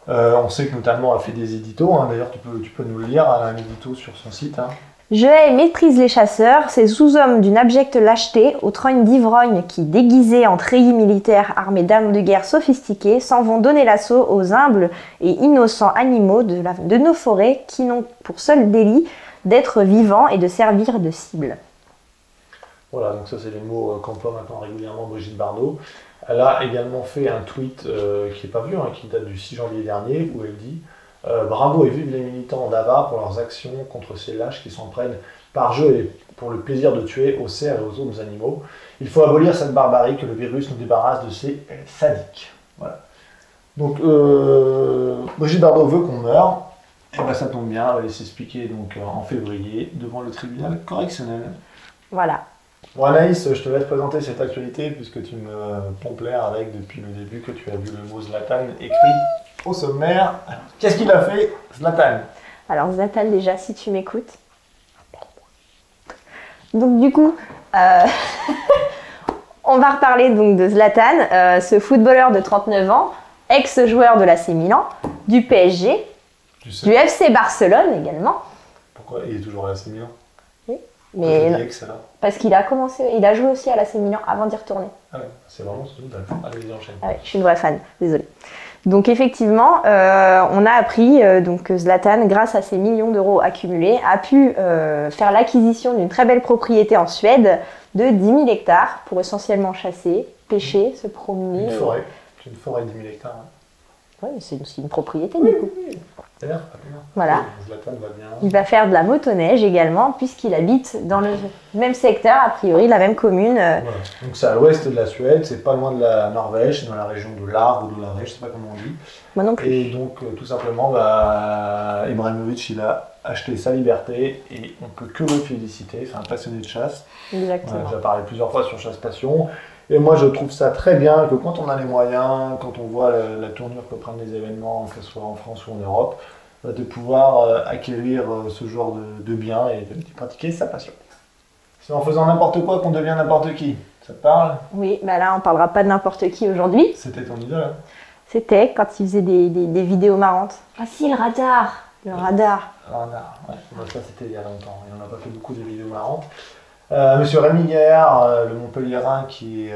S1: On sait que notamment elle fait des éditos, hein. D'ailleurs tu peux nous le lire, elle a un édito sur son site. Hein.
S2: Je hais et méprise les chasseurs, ces sous-hommes d'une abjecte lâcheté, aux trognes d'ivrognes qui, déguisés en treillis militaires armés d'armes de guerre sophistiquées, s'en vont donner l'assaut aux humbles et innocents animaux de nos forêts qui n'ont pour seul délit d'être vivants et de servir de cible.
S1: Voilà, donc ça c'est les mots qu'emploie maintenant régulièrement Brigitte Bardot. Elle a également fait un tweet qui n'est pas vieux, hein, qui date du 6 janvier dernier, où elle dit bravo et vive les militants d'AVA pour leurs actions contre ces lâches qui s'en prennent par jeu et pour le plaisir de tuer aux cerfs et aux autres animaux. Il faut abolir cette barbarie que le virus nous débarrasse de ces sadiques. Voilà. Donc Brigitte Bardot veut qu'on meure, et ben ça tombe bien, elle va aller s'expliquer donc en février devant le tribunal correctionnel.
S2: Voilà.
S1: Bon Anaïs, je te laisse présenter cette actualité puisque tu me pompes l'air avec depuis le début que tu as vu le mot Zlatan écrit au sommaire. Qu'est-ce qu'il a fait, Zlatan?
S2: Alors Zlatan, déjà, si tu m'écoutes. Donc du coup, on va reparler donc de Zlatan, ce footballeur de 39 ans, ex-joueur de l'AC Milan, du PSG, du FC Barcelone également.
S1: Pourquoi il est toujours à l'AC Milan?
S2: Oui, mais parce qu'il a il a joué aussi à l'AC Milan avant d'y retourner.
S1: Ah ouais, c'est vraiment ce d'accord. Allez, enchaîne.
S2: Ah ouais, je suis une vraie fan, désolée. Donc effectivement, on a appris que Zlatan, grâce à ses millions d'euros accumulés, a pu faire l'acquisition d'une très belle propriété en Suède de 10 000 hectares pour essentiellement chasser, pêcher, se promener.
S1: Une forêt, c'est une forêt de 10 000 hectares. Hein.
S2: Oui, mais c'est aussi une propriété du coup.
S1: Oui. D'ailleurs,
S2: voilà.
S1: Zlatan va bien.
S2: Il va faire de la motoneige également, puisqu'il habite dans le même secteur, a priori, la même commune.
S1: Voilà. Donc c'est à l'ouest de la Suède, c'est pas loin de la Norvège, c'est dans la région de l'Arve ou de la Rège, je sais pas comment on dit.
S2: Moi non plus.
S1: Et donc tout simplement, Ibrahimovic, il a acheté sa liberté et on peut que le féliciter, c'est un passionné de chasse.
S2: Exactement.
S1: On a déjà parlé plusieurs fois sur Chasse Passion. Et moi je trouve ça très bien que quand on a les moyens, quand on voit la tournure que prennent les événements, que ce soit en France ou en Europe, de pouvoir acquérir ce genre de biens et de pratiquer sa passion. C'est en faisant n'importe quoi qu'on devient n'importe qui. Ça te parle?
S2: Oui, bah là on parlera pas de n'importe qui aujourd'hui.
S1: C'était ton idole, hein?
S2: C'était quand il faisait des vidéos marrantes. Ah si, le radar. Le radar.
S1: Le radar, ouais. Bon, ça c'était il y a longtemps. Il n'en a pas fait beaucoup de vidéos marrantes. Monsieur Rémi Gaillard, le Montpelliérain, qui est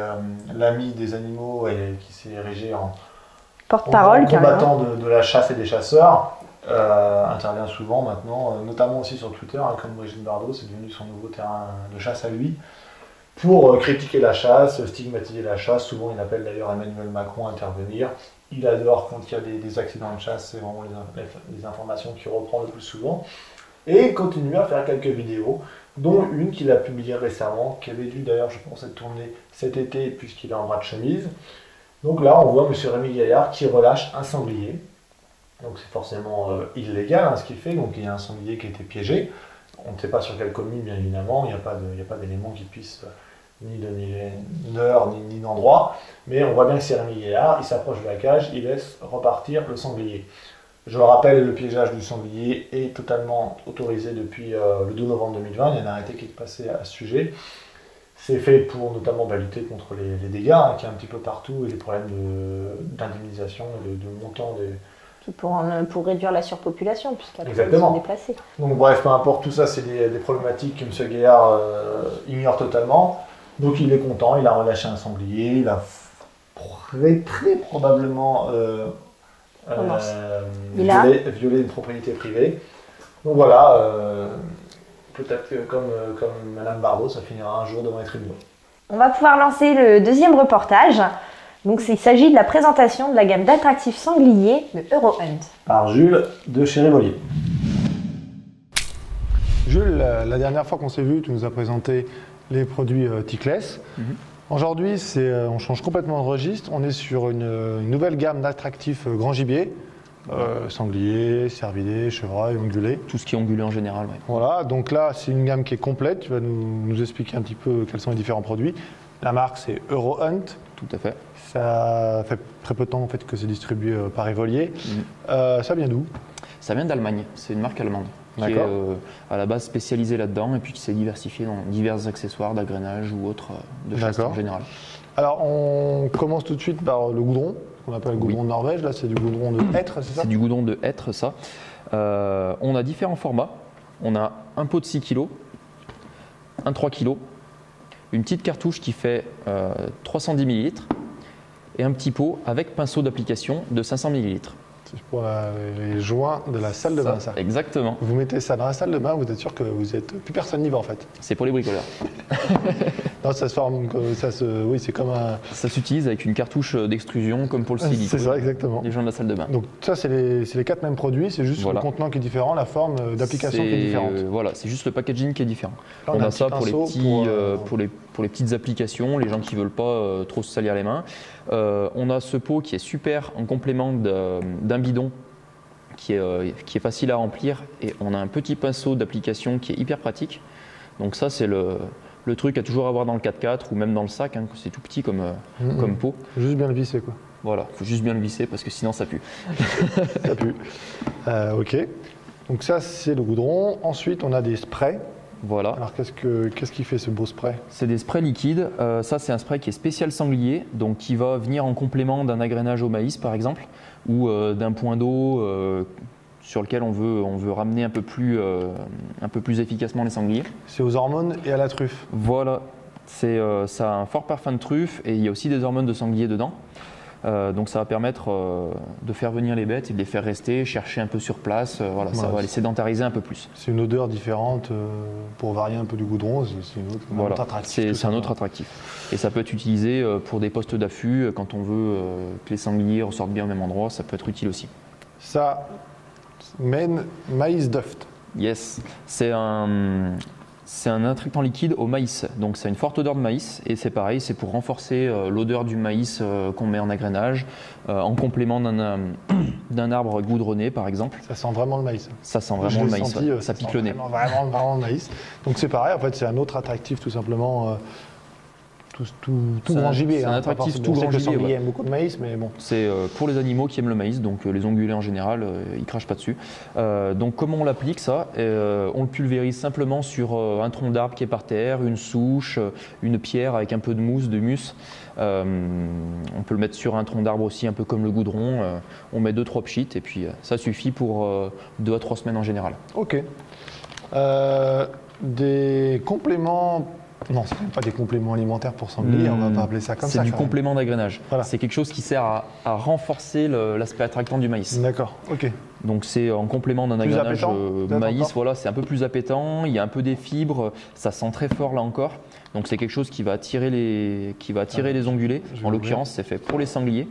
S1: l'ami des animaux et qui s'est érigé en
S2: porte-parole,
S1: combattant de la chasse et des chasseurs, intervient souvent maintenant, notamment aussi sur Twitter, hein, comme Brigitte Bardot, c'est devenu son nouveau terrain de chasse à lui, pour critiquer la chasse, stigmatiser la chasse. Souvent il appelle d'ailleurs Emmanuel Macron à intervenir. Il adore quand il y a des accidents de chasse, c'est vraiment les informations qu'il reprend le plus souvent. Et il continue à faire quelques vidéos, dont une qu'il a publiée récemment, qui avait dû d'ailleurs, je pense, être tournée cet été, puisqu'il est en bras de chemise. Donc là, on voit M. Rémi Gaillard qui relâche un sanglier. Donc c'est forcément illégal, hein, ce qu'il fait. Donc il y a un sanglier qui a été piégé. On ne sait pas sur quelle commune, bien évidemment. Il n'y a pas d'éléments qui puissent ni donner une heure, ni d'endroit. Mais on voit bien que c'est Rémi Gaillard. Il s'approche de la cage, il laisse repartir le sanglier. Je le rappelle, le piégeage du sanglier est totalement autorisé depuis le 2 novembre 2020. Il y a un arrêté qui est passé à ce sujet. C'est fait pour notamment lutter contre les dégâts hein, qu'il y a un petit peu partout et les problèmes d'indemnisation et de montant des...
S2: Pour réduire la surpopulation, puisqu'ils
S1: sont
S2: déplacés.
S1: Donc bref, peu importe, tout ça, c'est des problématiques que M. Gaillard ignore totalement. Donc il est content, il a relâché un sanglier, il a très probablement... violer une propriété privée. Donc voilà, peut-être que comme Madame Bardot, ça finira un jour devant les tribunaux.
S2: On va pouvoir lancer le deuxième reportage. Donc il s'agit de la présentation de la gamme d'attractifs sangliers de Eurohunt.
S1: Par Jules de chez Rivolier.
S4: Jules, la dernière fois qu'on s'est vu, tu nous as présenté les produits Tickless. Aujourd'hui, on change complètement de registre. On est sur une nouvelle gamme d'attractifs grand gibier. Sanglier, cervidés, chevreuil, ongulé.
S5: Tout ce qui est ongulé en général, oui.
S4: Voilà, donc là, c'est une gamme qui est complète. Tu vas nous expliquer un petit peu quels sont les différents produits. La marque, c'est Eurohunt.
S5: Tout à fait.
S4: Ça fait très peu de temps en fait, que c'est distribué par Rivolier. Ça vient d'où?
S5: Ça vient d'Allemagne. C'est une marque allemande qui est à la base spécialisée là-dedans et puis qui s'est diversifiée dans divers accessoires d'agrénage ou autres de chasse en général.
S4: Alors, on commence tout de suite par le goudron, qu'on appelle le goudron de Norvège. Là, c'est du goudron de hêtre, c'est ça?
S5: C'est du goudron de hêtre, ça. On a différents formats. On a un pot de 6 kg, un 3 kg, une petite cartouche qui fait 310 ml et un petit pot avec pinceau d'application de 500 ml.
S4: C'est pour les joints de la salle de bain, ça.
S5: Exactement.
S4: Vous mettez ça dans la salle de bain, vous êtes sûr que plus personne n'y va en fait.
S5: C'est pour les bricoleurs.
S4: Non, ça se forme, oui, c'est comme un.
S5: Ça s'utilise avec une cartouche d'extrusion comme pour le silicone.
S4: C'est ça, exactement.
S5: Les gens de la salle de bain.
S4: Donc ça, c'est les 4 mêmes produits, c'est juste le contenant qui est différent, la forme d'application qui est différente.
S5: Voilà, c'est juste le packaging qui est différent.
S4: Là,
S5: on a ça pour les petites applications, les gens qui ne veulent pas trop se salir les mains. On a ce pot qui est super en complément d'un bidon qui est facile à remplir et on a un petit pinceau d'application qui est hyper pratique. Donc ça, c'est le truc à toujours avoir dans le 4x4 ou même dans le sac, hein, c'est tout petit comme pot.
S4: Faut juste bien le visser, quoi.
S5: Voilà, il faut juste bien le visser parce que sinon ça pue.
S4: Ça pue. Ok, donc ça c'est le goudron. Ensuite on a des sprays.
S5: Voilà.
S4: Alors qu'est-ce qui fait ce beau spray?
S5: C'est des sprays liquides. Ça c'est un spray qui est spécial sanglier, donc qui va venir en complément d'un agrénage au maïs par exemple, ou d'un point d'eau sur lequel on veut ramener un peu plus efficacement les sangliers. C'est
S4: aux hormones et à la truffe.
S5: Voilà, ça a un fort parfum de truffe et il y a aussi des hormones de sanglier dedans. Donc ça va permettre de faire venir les bêtes et de les faire rester, chercher un peu sur place. Voilà, ça va les sédentariser un peu plus.
S4: C'est une odeur différente pour varier un peu du goudron. C'est un autre attractif.
S5: C'est un autre attractif. Et ça peut être utilisé pour des postes d'affût quand on veut que les sangliers ressortent bien au même endroit. Ça peut être utile aussi.
S4: Ça mène maïs duft.
S5: Yes, c'est un attractant liquide au maïs, donc c'est une forte odeur de maïs et c'est pareil, c'est pour renforcer l'odeur du maïs qu'on met en agrénage, en complément d'un arbre goudronné par exemple.
S4: Ça sent vraiment le maïs.
S5: Ça sent vraiment le maïs, ça pique le nez.
S4: Vraiment le maïs. Donc c'est pareil, en fait c'est un autre attractif tout simplement. Tout grand gibier.
S5: C'est un attractif tout grand gibier.
S4: Il y a beaucoup de maïs, mais bon.
S5: C'est pour les animaux qui aiment le maïs, donc les ongulés en général, ils crachent pas dessus. Donc comment on l'applique ça? On le pulvérise simplement sur un tronc d'arbre qui est par terre, une souche, une pierre avec un peu de mousse, de mus. On peut le mettre sur un tronc d'arbre aussi, un peu comme le goudron. On met 2-3 pchites et puis ça suffit pour 2 à 3 semaines en général.
S4: Ok. Des compléments. Non, ce n'est pas des compléments alimentaires pour sanglier, on ne va pas appeler ça comme ça.
S5: C'est du complément d'agrénage. Voilà. C'est quelque chose qui sert à renforcer l'aspect attractant du maïs.
S4: D'accord, ok.
S5: Donc c'est en complément d'un agrénage maïs, voilà, c'est un peu plus appétant, il y a un peu des fibres, ça sent très fort là encore. Donc c'est quelque chose qui va attirer les ongulés. En l'occurrence, c'est fait pour les sangliers.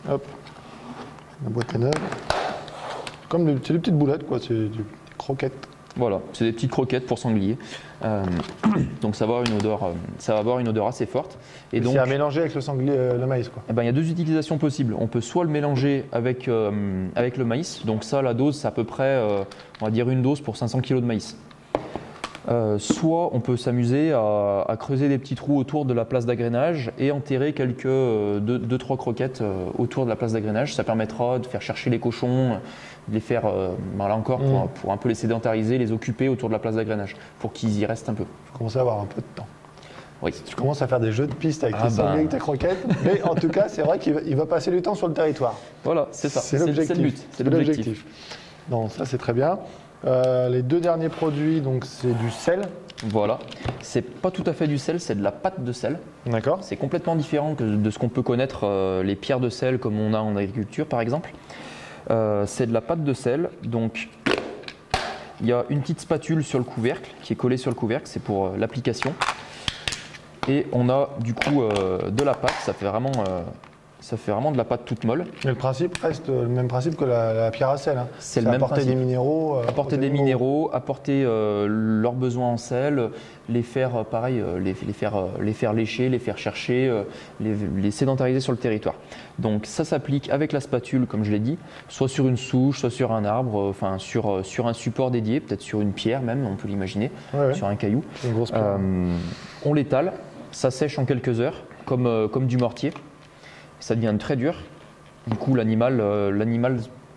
S4: Hop, la boîte est neuve. C'est des petites boulettes, quoi, c'est des croquettes.
S5: Voilà, c'est des petites croquettes pour sanglier. Donc ça va avoir une odeur assez forte. Et donc,
S4: c'est à mélanger avec le maïs, quoi.
S5: Eh ben, il y a 2 utilisations possibles. On peut soit le mélanger avec le maïs. Donc ça, la dose, c'est à peu près, on va dire une dose pour 500 kg de maïs. Soit on peut s'amuser à creuser des petits trous autour de la place d'agrénage et enterrer quelques 2-3 croquettes autour de la place d'agrénage. Ça permettra de faire chercher les cochons, de les faire, là encore, pour un peu les sédentariser, les occuper autour de la place d'agrénage, pour qu'ils y restent un peu.
S4: Il faut commencer à avoir un peu de temps.
S5: Oui.
S4: Tu commences à faire des jeux de piste avec tes sangliers, avec tes croquettes, mais en tout cas, c'est vrai qu'il va passer du temps sur le territoire.
S5: Voilà, c'est ça.
S4: C'est le but.
S5: C'est l'objectif.
S4: Donc ça, c'est très bien. Les 2 derniers produits, donc c'est du sel.
S5: Voilà, c'est pas tout à fait du sel, c'est de la pâte de sel.
S4: D'accord.
S5: C'est complètement différent de ce qu'on peut connaître, les pierres de sel comme on a en agriculture par exemple. C'est de la pâte de sel, donc il y a une petite spatule sur le couvercle qui est collée sur le couvercle, c'est pour l'application. Et on a du coup de la pâte, ça fait vraiment de la pâte toute molle.
S4: Mais le principe reste le même principe que la pierre à sel. Hein.
S5: C'est le même
S4: apporter
S5: principe.
S4: Des minéraux.
S5: Apporter des minéraux, apporter leurs besoins en sel, les faire pareil, les faire lécher, les faire chercher, les sédentariser sur le territoire. Donc ça s'applique avec la spatule, comme je l'ai dit, soit sur une souche, soit sur un arbre, enfin sur un support dédié, peut-être sur une pierre même, on peut l'imaginer, sur un caillou.
S4: Une grosse pierre.
S5: On l'étale, ça sèche en quelques heures, comme du mortier. Ça devient très dur. Du coup, l'animal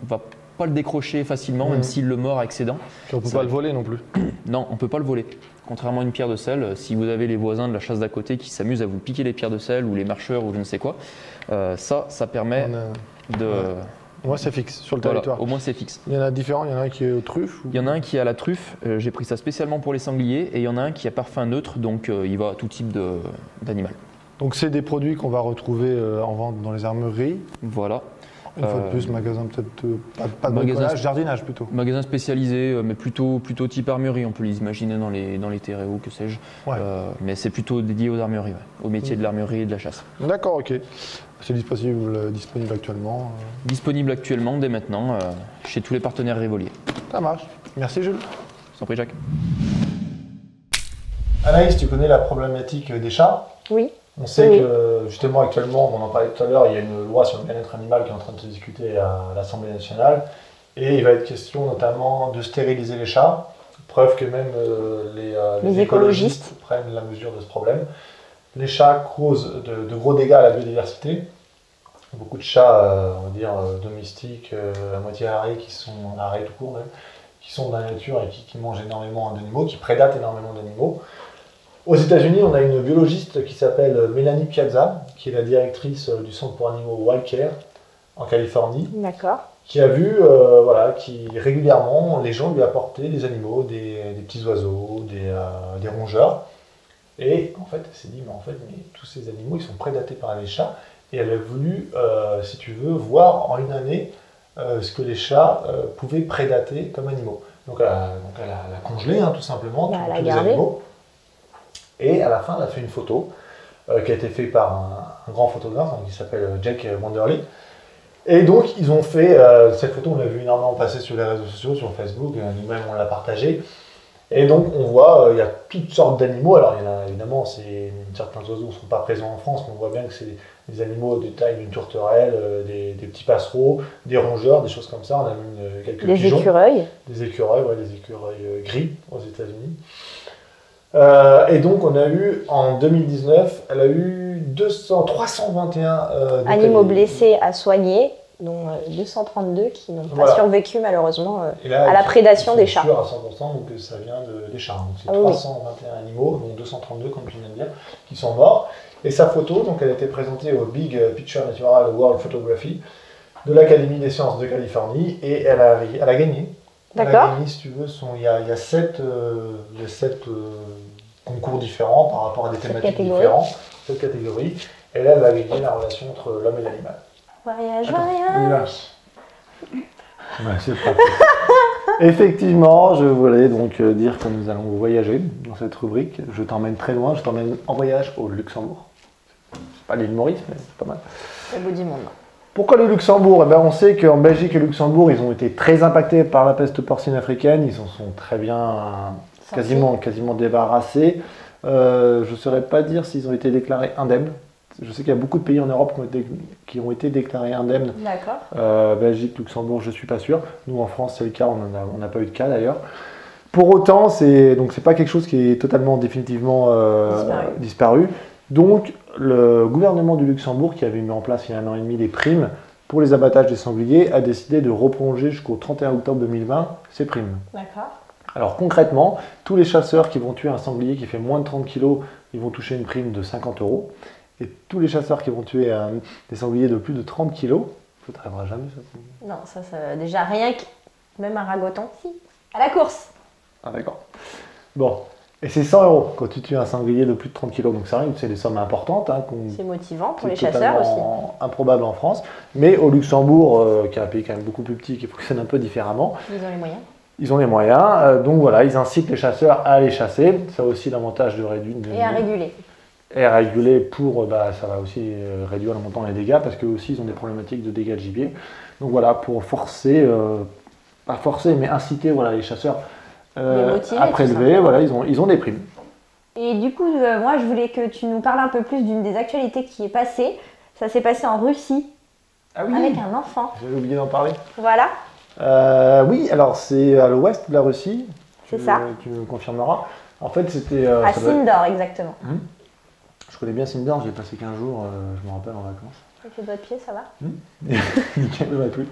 S5: va pas le décrocher facilement, même s'il le mord avec ses dents.
S4: Puis on peut pas le voler non plus.
S5: Non, on peut pas le voler. Contrairement à une pierre de sel, si vous avez les voisins de la chasse d'à côté qui s'amusent à vous piquer les pierres de sel ou les marcheurs ou je ne sais quoi, ça permet de...
S4: Au moins c'est fixe sur le
S5: Voilà,
S4: territoire.
S5: au moins c'est fixe.
S4: Il y en a différents, il y en a un qui est aux truffes.
S5: Il y en a un qui est à la truffe, j'ai pris ça spécialement pour les sangliers, et il y en a un qui a parfum neutre, donc il va à tout type d'animal.
S4: Donc c'est des produits qu'on va retrouver en vente dans les armeries.
S5: Voilà.
S4: Une fois de plus, magasin peut-être pas de
S5: magasin
S4: bricolage, jardinage plutôt.
S5: Magasin spécialisé, mais plutôt type armurerie, on peut les imaginer dans les terreaux, que sais-je.
S4: Ouais.
S5: Mais c'est plutôt dédié aux armureries, au métier de l'armurerie et de la chasse.
S4: D'accord, ok. C'est disponible actuellement.
S5: Disponible actuellement, dès maintenant, chez tous les partenaires Rivolier.
S4: Ça marche. Merci Jules.
S5: Je t'en prie, Jacques.
S1: Anaïs, tu connais la problématique des chats?
S2: Oui.
S1: On sait que justement actuellement, on en parlait tout à l'heure, il y a une loi sur le bien-être animal qui est en train de se discuter à l'Assemblée nationale. Et il va être question notamment de stériliser les chats. Preuve que même les écologistes prennent la mesure de ce problème. Les chats causent de gros dégâts à la biodiversité. Beaucoup de chats, on va dire, domestiques, à moitié arrêts, qui sont arrêts tout court même, qui sont dans la nature et qui mangent énormément d'animaux, qui prédatent énormément d'animaux. Aux États-Unis, on a une biologiste qui s'appelle Melanie Piazza, qui est la directrice du centre pour animaux Wildcare en Californie.
S2: D'accord.
S1: Qui a vu qui régulièrement, les gens lui apportaient des animaux, des petits oiseaux, des rongeurs. Et en fait, elle s'est dit, mais tous ces animaux, ils sont prédatés par les chats. Et elle a voulu, si tu veux, voir en une année ce que les chats pouvaient prédater comme animaux. Donc elle a congelé, tout simplement, tous les animaux. Et à la fin, elle a fait une photo qui a été faite par un grand photographe qui s'appelle Jack Wanderley. Et donc, ils ont fait cette photo, on l'a vu énormément passer sur les réseaux sociaux, sur Facebook, nous-mêmes on l'a partagée. Et donc, on voit, il y a toutes sortes d'animaux. Alors, il y en a évidemment, certains oiseaux ne sont pas présents en France, mais on voit bien que c'est des animaux de taille d'une tourterelle, des petits passereaux, des rongeurs, des choses comme ça. On a même quelques pigeons.
S2: Des écureuils.
S1: Des écureuils, des écureuils gris aux États-Unis. Et donc, on a eu, en 2019, elle a eu 321
S2: animaux blessés à soigner, dont 232 qui n'ont pas survécu malheureusement à la prédation des chats.
S1: C'est sûr à 100%, donc ça vient des chats. Donc c'est 321 animaux, dont 232, comme tu viens de dire, qui sont morts. Et sa photo, donc elle a été présentée au Big Picture Natural World Photography de l'Académie des sciences de Californie, et elle a gagné.
S2: D'accord.
S1: Elle a gagné, si tu veux, il y a 7 concours différents par rapport à des thématiques différentes, 7 catégories. Et là, elle a gagné la relation entre l'homme et l'animal.
S2: Voyage.
S1: Ouais, c'est pratique. Effectivement, je voulais donc dire que nous allons voyager dans cette rubrique. Je t'emmène très loin, je t'emmène en voyage au Luxembourg. C'est pas l'île Maurice, mais c'est pas mal.
S2: Le bout du monde.
S1: Pourquoi le Luxembourg? On sait qu'en Belgique et Luxembourg, ils ont été très impactés par la peste porcine africaine. Ils en sont très bien, quasiment débarrassés. Je ne saurais pas dire s'ils ont été déclarés indemnes. Je sais qu'il y a beaucoup de pays en Europe qui ont été déclarés indemnes.
S2: D'accord.
S1: Belgique, Luxembourg, je ne suis pas sûr. Nous, en France, c'est le cas. On n'a pas eu de cas d'ailleurs. Pour autant, c'est pas quelque chose qui est totalement définitivement disparu. Donc, le gouvernement du Luxembourg, qui avait mis en place il y a 1 an et demi les primes pour les abattages des sangliers, a décidé de reprolonger jusqu'au 31 octobre 2020 ces primes.
S2: D'accord.
S1: Alors concrètement, tous les chasseurs qui vont tuer un sanglier qui fait moins de 30 kg, ils vont toucher une prime de 50 €. Et tous les chasseurs qui vont tuer des sangliers de plus de 30 kg, ça ne t'arrivera jamais ça.
S2: Non, ça déjà rien que même un ragoton, si, à la course.
S1: Ah d'accord. Bon, et c'est 100 € quand tu tues un sanglier de plus de 30 kg, donc c'est des sommes importantes.
S2: C'est motivant pour les chasseurs aussi.
S1: C'est improbable en France, mais au Luxembourg, qui est un pays quand même beaucoup plus petit, qui fonctionne un peu différemment.
S2: Ils ont les moyens.
S1: Ils ont les moyens, donc voilà, ils incitent les chasseurs à aller chasser. Ça a aussi l'avantage de réduire...
S2: Et à réguler.
S1: est régulé pour, ça va aussi réduire le montant des dégâts, parce qu'eux aussi ils ont des problématiques de dégâts de gibier. Donc voilà, pour forcer, pas forcer, mais inciter voilà, les chasseurs à prélever, voilà, ils ont des primes.
S2: Et du coup, moi je voulais que tu nous parles un peu plus d'une des actualités qui est passée. Ça s'est passé en Russie, avec un enfant.
S1: J'avais oublié d'en parler.
S2: Voilà.
S1: Oui, alors c'est à l'ouest de la Russie.
S2: C'est ça.
S1: Tu me confirmeras. En fait, c'était...
S2: à Sindor, exactement.
S1: Je connais bien Sindor, j'y ai passé 15 jours, je me rappelle, en vacances.
S2: Avec les doigts de pied, ça va
S1: Nickel, ne va plus.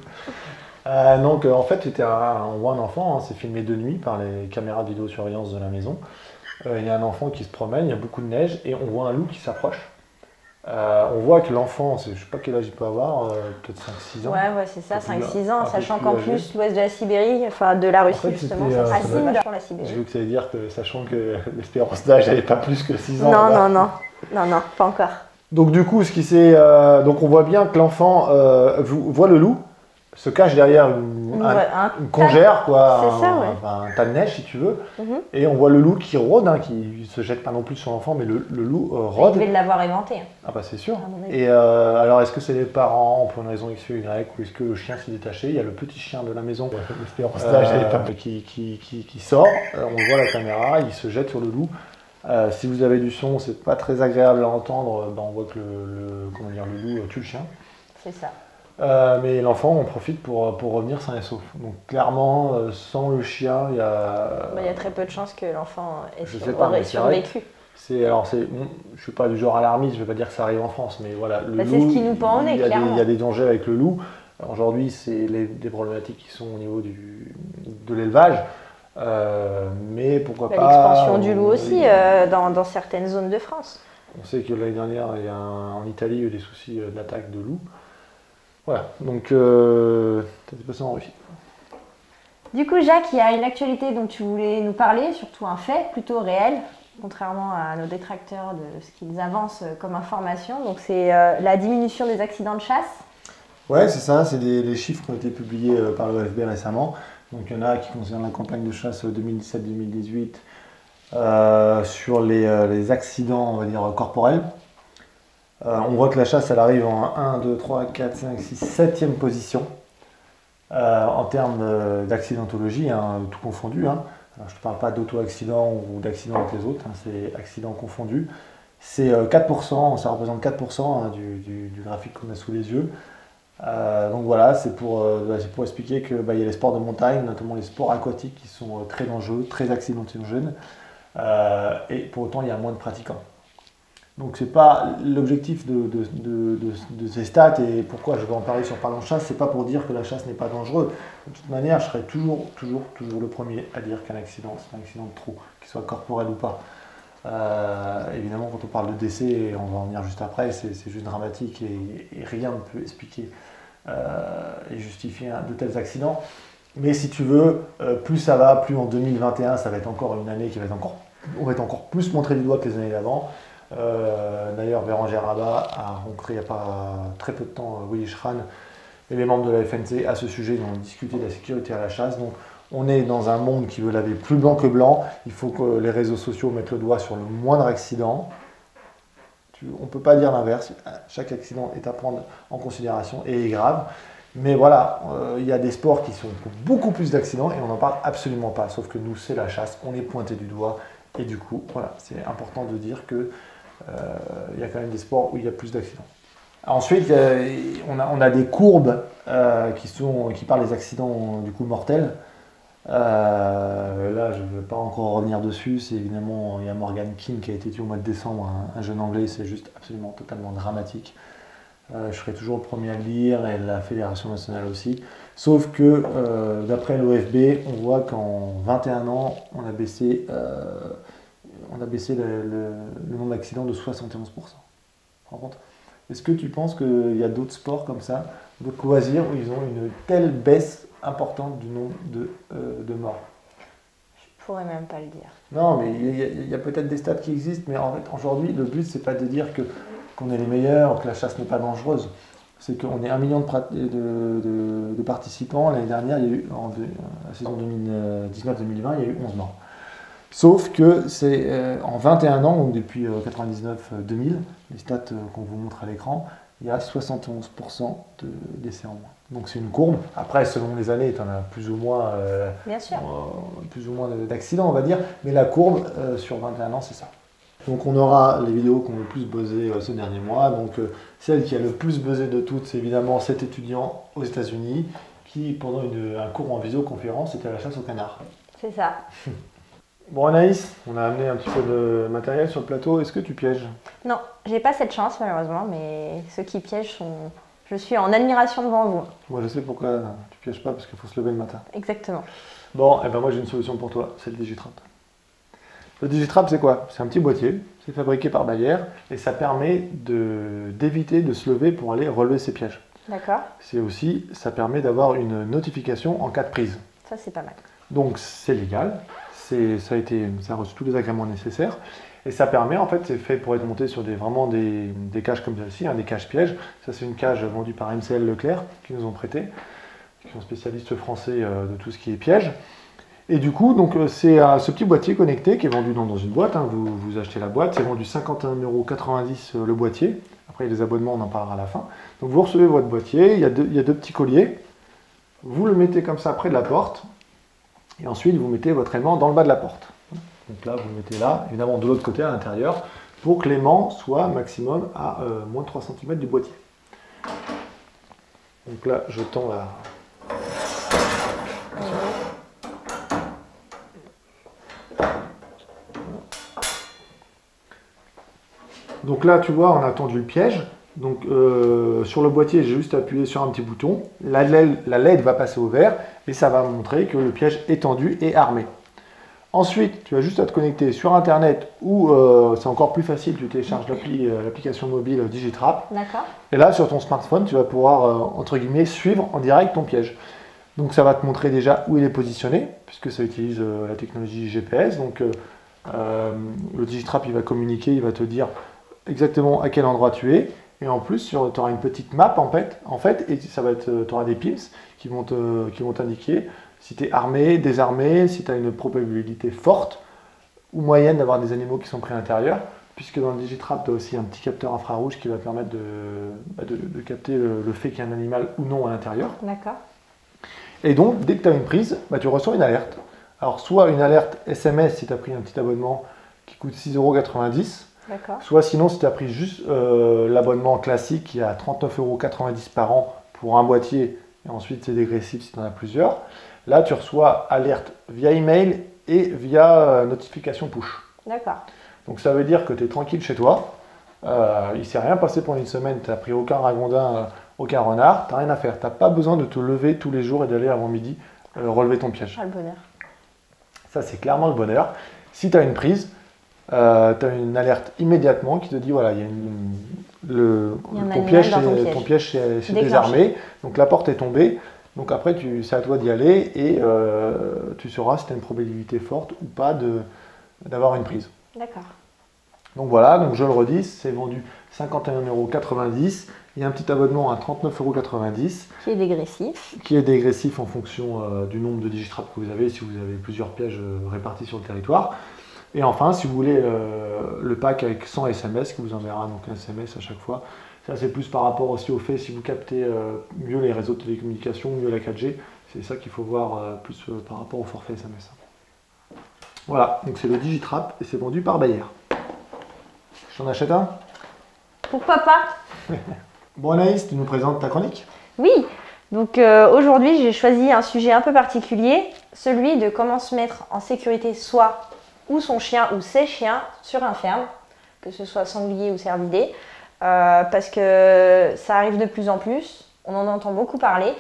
S1: Donc, en fait, on voit un enfant, hein, c'est filmé de nuit par les caméras de vidéosurveillance de la maison. Il y a un enfant qui se promène, il y a beaucoup de neige, et on voit un loup qui s'approche. On voit que l'enfant, je ne sais pas quel âge il peut avoir, peut-être 5-6 ans.
S2: Ouais, c'est ça, 5-6 ans, sachant qu'en plus, l'ouest de la Sibérie, enfin de la Russie, en fait, justement, ça Sindor sur la Sibérie.
S1: J'ai vu que ça veut dire que, sachant que l'espérance d'âge n'avait pas plus que 6 ans.
S2: Non, pas encore.
S1: Donc du coup, donc on voit bien que l'enfant voit le loup, se cache derrière une congère, un tas de neige si tu veux, et on voit le loup qui rôde, hein, qui se jette pas non plus sur l'enfant, mais le loup rôde.
S2: Il devait l'avoir inventé.
S1: Ah bah c'est sûr. Et alors est-ce que c'est les parents pour une raison X ou Y, ou est-ce que le chien s'est détaché? Il y a le petit chien de la maison qui sort, on voit la caméra, il se jette sur le loup. Si vous avez du son, c'est pas très agréable à entendre, on voit que le loup tue le chien.
S2: C'est ça.
S1: Mais l'enfant en profite pour revenir sain et sauf. Donc clairement, sans le chien, il y a...
S2: Il y a très peu de chances que l'enfant ait survécu.
S1: Je suis pas du genre alarmiste, je vais pas dire que ça arrive en France, mais voilà, le loup,
S2: c'est ce qui nous pend au nez, clairement.
S1: Il y a des dangers avec le loup. Aujourd'hui, c'est des problématiques qui sont au niveau de l'élevage. Mais pourquoi pas...
S2: L'expansion du loup aussi dans certaines zones de France.
S1: On sait que l'année dernière, en Italie, il y a eu des soucis d'attaque de loups. Voilà, donc ça s'est passé en Russie.
S2: Du coup, Jacques, il y a une actualité dont tu voulais nous parler, surtout un fait plutôt réel, contrairement à nos détracteurs de ce qu'ils avancent comme information. Donc c'est la diminution des accidents de chasse.
S1: Ouais, c'est ça, c'est les chiffres qui ont été publiés par l'OFB récemment. Donc il y en a qui concernent la campagne de chasse 2017-2018 sur les accidents, on va dire, corporels. On voit que la chasse, elle arrive en 1, 2, 3, 4, 5, 6, 7e position en termes d'accidentologie, hein, tout confondu. Hein. Alors, je ne te parle pas d'auto-accident ou d'accident avec les autres, hein, c'est accident confondu. C'est 4%, ça représente 4% hein, du graphique qu'on a sous les yeux. Donc voilà, c'est pour expliquer qu'il y a les sports de montagne, notamment les sports aquatiques qui sont très dangereux, très accidentogènes, et pour autant il y a moins de pratiquants. Donc c'est pas l'objectif de ces stats, et pourquoi je vais en parler sur Parlons Chasse, c'est pas pour dire que la chasse n'est pas dangereuse. De toute manière, je serai toujours le premier à dire qu'un accident, c'est un accident de trop, qu'il soit corporel ou pas. Évidemment, quand on parle de décès, et on va en venir juste après, c'est juste dramatique et rien ne peut expliquer et justifier de tels accidents. Mais si tu veux, plus ça va, plus en 2021, ça va être encore une année qui va être on va être encore plus montré du doigt que les années d'avant. D'ailleurs, Bérangère Abba a rencontré il n'y a pas très peu de temps Willy Schran et les membres de la FNC à ce sujet. Ils ont discuté de la sécurité à la chasse. Donc, on est dans un monde qui veut laver plus blanc que blanc. Il faut que les réseaux sociaux mettent le doigt sur le moindre accident. On ne peut pas dire l'inverse. Chaque accident est à prendre en considération et est grave. Mais voilà, il y a des sports qui sont beaucoup plus d'accidents et on n'en parle absolument pas. Sauf que nous, c'est la chasse. On est pointé du doigt. Et du coup, voilà, c'est important de dire que il y a quand même des sports où il y a plus d'accidents. Ensuite, on a des courbes qui parlent des accidents du coup mortels. Là, je ne vais pas encore revenir dessus. C'est évidemment, il y a Morgan King qui a été tué au mois de décembre, un jeune anglais. C'est juste absolument totalement dramatique. Je serai toujours le premier à le lire et la Fédération nationale aussi. Sauf que d'après l'OFB, on voit qu'en 21 ans, on a baissé le nombre d'accidents de 71%. Tu te rends compte ? Est-ce que tu penses qu'il y a d'autres sports comme ça, d'autres loisirs où ils ont une telle baisse importante du nombre de morts?
S2: Je pourrais même pas le dire.
S1: Non, mais il y a peut-être des stats qui existent, mais en fait, aujourd'hui, le but, c'est pas de dire qu'on est les meilleurs, que la chasse n'est pas dangereuse. C'est qu'on est 1 million de participants. L'année dernière, il y a eu, la saison 2019-2020, il y a eu 11 morts. Sauf que c'est en 21 ans, donc depuis 99-2000, les stats qu'on vous montre à l'écran, il y a 71% de décès en moins. Donc c'est une courbe. Après, selon les années, tu en as plus ou moins, d'accidents, on va dire. Mais la courbe, sur 21 ans, c'est ça. Donc on aura les vidéos qui ont le plus buzzé ce dernier mois. Donc celle qui a le plus buzzé de toutes, c'est évidemment cet étudiant aux États-Unis qui, pendant un cours en visioconférence, était à la chasse au canard. C'est ça. Bon Anaïs, on a amené un petit peu de matériel sur le plateau. Est-ce que tu pièges?
S2: Non, j'ai pas cette chance malheureusement, mais ceux qui piègent sont... Je suis en admiration devant vous.
S1: Moi je sais pourquoi tu pièges pas, parce qu'il faut se lever le matin.
S2: Exactement.
S1: Bon, et ben moi j'ai une solution pour toi, c'est le Digitrap. Le Digitrap c'est quoi? C'est un petit boîtier, c'est fabriqué par Bayer et ça permet d'éviter de se lever pour aller relever ses pièges.
S2: D'accord.
S1: Ça permet d'avoir une notification en cas de prise.
S2: Ça c'est pas mal.
S1: Donc c'est légal. Ça a reçu tous les agréments nécessaires et ça permet, en fait, c'est fait pour être monté sur des cages comme celle-ci, des cages pièges. Ça, c'est une cage vendue par MCL Leclerc qui nous ont prêté, qui sont spécialistes français de tout ce qui est piège. Et du coup, donc c'est ce petit boîtier connecté qui est vendu dans une boîte. Vous achetez la boîte, c'est vendu 51,90 € le boîtier. Après, les abonnements, on en parlera à la fin. Donc vous recevez votre boîtier, il y a deux petits colliers. Vous le mettez comme ça près de la porte. Et ensuite, vous mettez votre aimant dans le bas de la porte. Donc là, vous le mettez là, évidemment de l'autre côté à l'intérieur, pour que l'aimant soit maximum à moins de 3 cm du boîtier. Donc là, je tends la... Donc là, tu vois, on a tendu le piège. Donc sur le boîtier, j'ai juste appuyé sur un petit bouton. La LED va passer au vert et ça va montrer que le piège est tendu et armé. Ensuite, tu vas juste à te connecter sur Internet ou c'est encore plus facile, tu télécharges l'application mobile Digitrap.
S2: D'accord.
S1: Et là, sur ton smartphone, tu vas pouvoir, entre guillemets, suivre en direct ton piège. Donc ça va te montrer déjà où il est positionné, puisque ça utilise la technologie GPS. Donc le Digitrap, il va communiquer, il va te dire exactement à quel endroit tu es. Et en plus, tu auras une petite map en fait et tu auras des pins qui vont t'indiquer si tu es armé, désarmé, si tu as une probabilité forte ou moyenne d'avoir des animaux qui sont pris à l'intérieur, puisque dans le Digitrap, tu as aussi un petit capteur infrarouge qui va permettre de capter le fait qu'il y a un animal ou non à l'intérieur.
S2: D'accord.
S1: Et donc, dès que tu as une prise, tu reçois une alerte. Alors, soit une alerte SMS si tu as pris un petit abonnement qui coûte 6,90 €. Soit sinon, si tu as pris juste l'abonnement classique qui est à 39,90 € par an pour un boîtier, et ensuite c'est dégressif si tu en as plusieurs, là tu reçois alerte via email et via notification push.
S2: D'accord.
S1: Donc ça veut dire que tu es tranquille chez toi, il ne s'est rien passé pendant une semaine, tu n'as pris aucun ragondin, aucun renard, tu n'as rien à faire. Tu n'as pas besoin de te lever tous les jours et d'aller avant midi relever ton piège.
S2: Ah, le bonheur.
S1: Ça c'est clairement le bonheur. Si tu as une prise, tu as une alerte immédiatement qui te dit voilà, ton piège s'est désarmé, donc la porte est tombée, donc après c'est à toi d'y aller et tu sauras si tu as une probabilité forte ou pas d'avoir une prise.
S2: D'accord.
S1: Donc voilà, donc je le redis, c'est vendu 51,90 €, il y a un petit abonnement à 39,90 €
S2: qui est dégressif.
S1: Qui est dégressif en fonction du nombre de Digitrap que vous avez, si vous avez plusieurs pièges répartis sur le territoire. Et enfin, si vous voulez le pack avec 100 SMS qui vous enverra donc un SMS à chaque fois, ça c'est plus par rapport aussi au fait si vous captez mieux les réseaux de télécommunications, mieux la 4G, c'est ça qu'il faut voir plus par rapport au forfait SMS. Voilà, donc c'est le Digitrap et c'est vendu par Bayer. Je t'en achète un?
S2: Pourquoi pas?
S1: Bon Anaïs, tu nous présentes ta chronique?
S2: Oui, donc aujourd'hui j'ai choisi un sujet un peu particulier, celui de comment se mettre en sécurité soi ou son chien ou ses chiens sur un ferme, que ce soit sanglier ou cervidé, parce que ça arrive de plus en plus, on en entend beaucoup parler,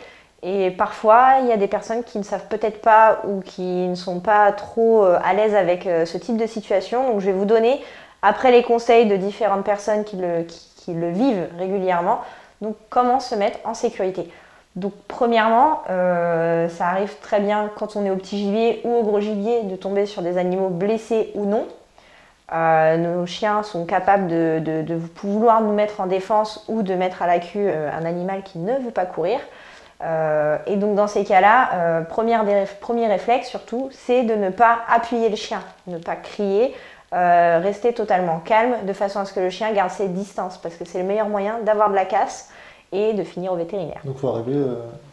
S2: et parfois il y a des personnes qui ne savent peut-être pas ou qui ne sont pas trop à l'aise avec ce type de situation, donc je vais vous donner, après les conseils de différentes personnes qui le vivent régulièrement, donc comment se mettre en sécurité. Donc premièrement, ça arrive très bien quand on est au petit gibier ou au gros gibier de tomber sur des animaux blessés ou non. Nos chiens sont capables de vouloir nous mettre en défense ou de mettre à la queue un animal qui ne veut pas courir. Et donc dans ces cas-là, premier réflexe surtout, c'est de ne pas appuyer le chien, ne pas crier, rester totalement calme de façon à ce que le chien garde ses distances parce que c'est le meilleur moyen d'avoir de la casse et de finir au vétérinaire.
S1: Donc il faut arriver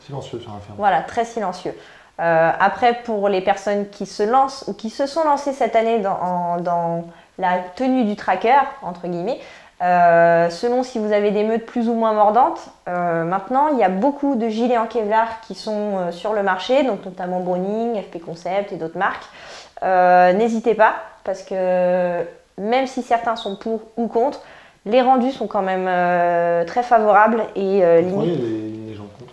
S1: silencieux sur la ferme.
S2: Voilà, très silencieux. Après, pour les personnes qui se lancent ou qui se sont lancées cette année dans la tenue du tracker, entre guillemets, selon si vous avez des meutes plus ou moins mordantes, maintenant il y a beaucoup de gilets en Kevlar qui sont sur le marché, donc notamment Browning, FP Concept et d'autres marques. N'hésitez pas, parce que même si certains sont pour ou contre, les rendus sont quand même très favorables et limite.
S1: Les gens contre.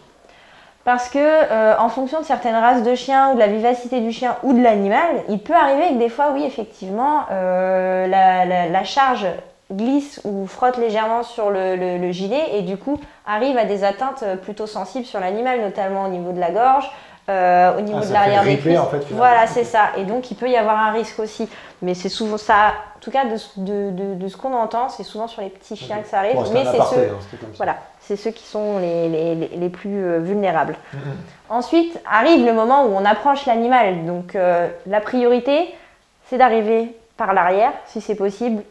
S2: Parce que en fonction de certaines races de chiens ou de la vivacité du chien ou de l'animal, il peut arriver que des fois, oui, effectivement, la charge glisse ou frotte légèrement sur le gilet et du coup arrive à des atteintes plutôt sensibles sur l'animal, notamment au niveau de la gorge, au niveau de l'arrière des cuisses.
S1: En fait,
S2: voilà, c'est ça. Et donc il peut y avoir un risque aussi. Mais c'est souvent ça, en tout cas de ce qu'on entend, c'est souvent sur les petits chiens que ça arrive.
S1: Bon,
S2: mais c'est ceux, voilà, c'est ceux qui sont les plus vulnérables. Ensuite arrive le moment où on approche l'animal. Donc la priorité, c'est d'arriver par l'arrière, si c'est possible,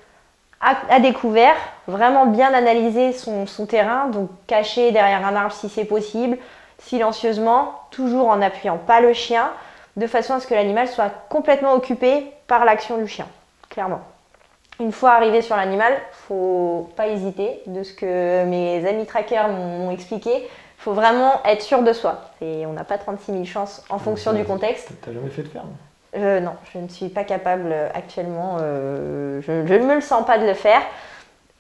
S2: à découvert, vraiment bien analyser son terrain, donc caché derrière un arbre si c'est possible, silencieusement, toujours en n'appuyant pas le chien, de façon à ce que l'animal soit complètement occupé par l'action du chien, clairement. Une fois arrivé sur l'animal, il ne faut pas hésiter, de ce que mes amis trackers m'ont expliqué, il faut vraiment être sûr de soi. On n'a pas 36 000 chances en fonction du contexte.
S1: Tu n'as jamais fait de ferme?
S2: Non, je ne suis pas capable actuellement, je ne me le sens pas de le faire.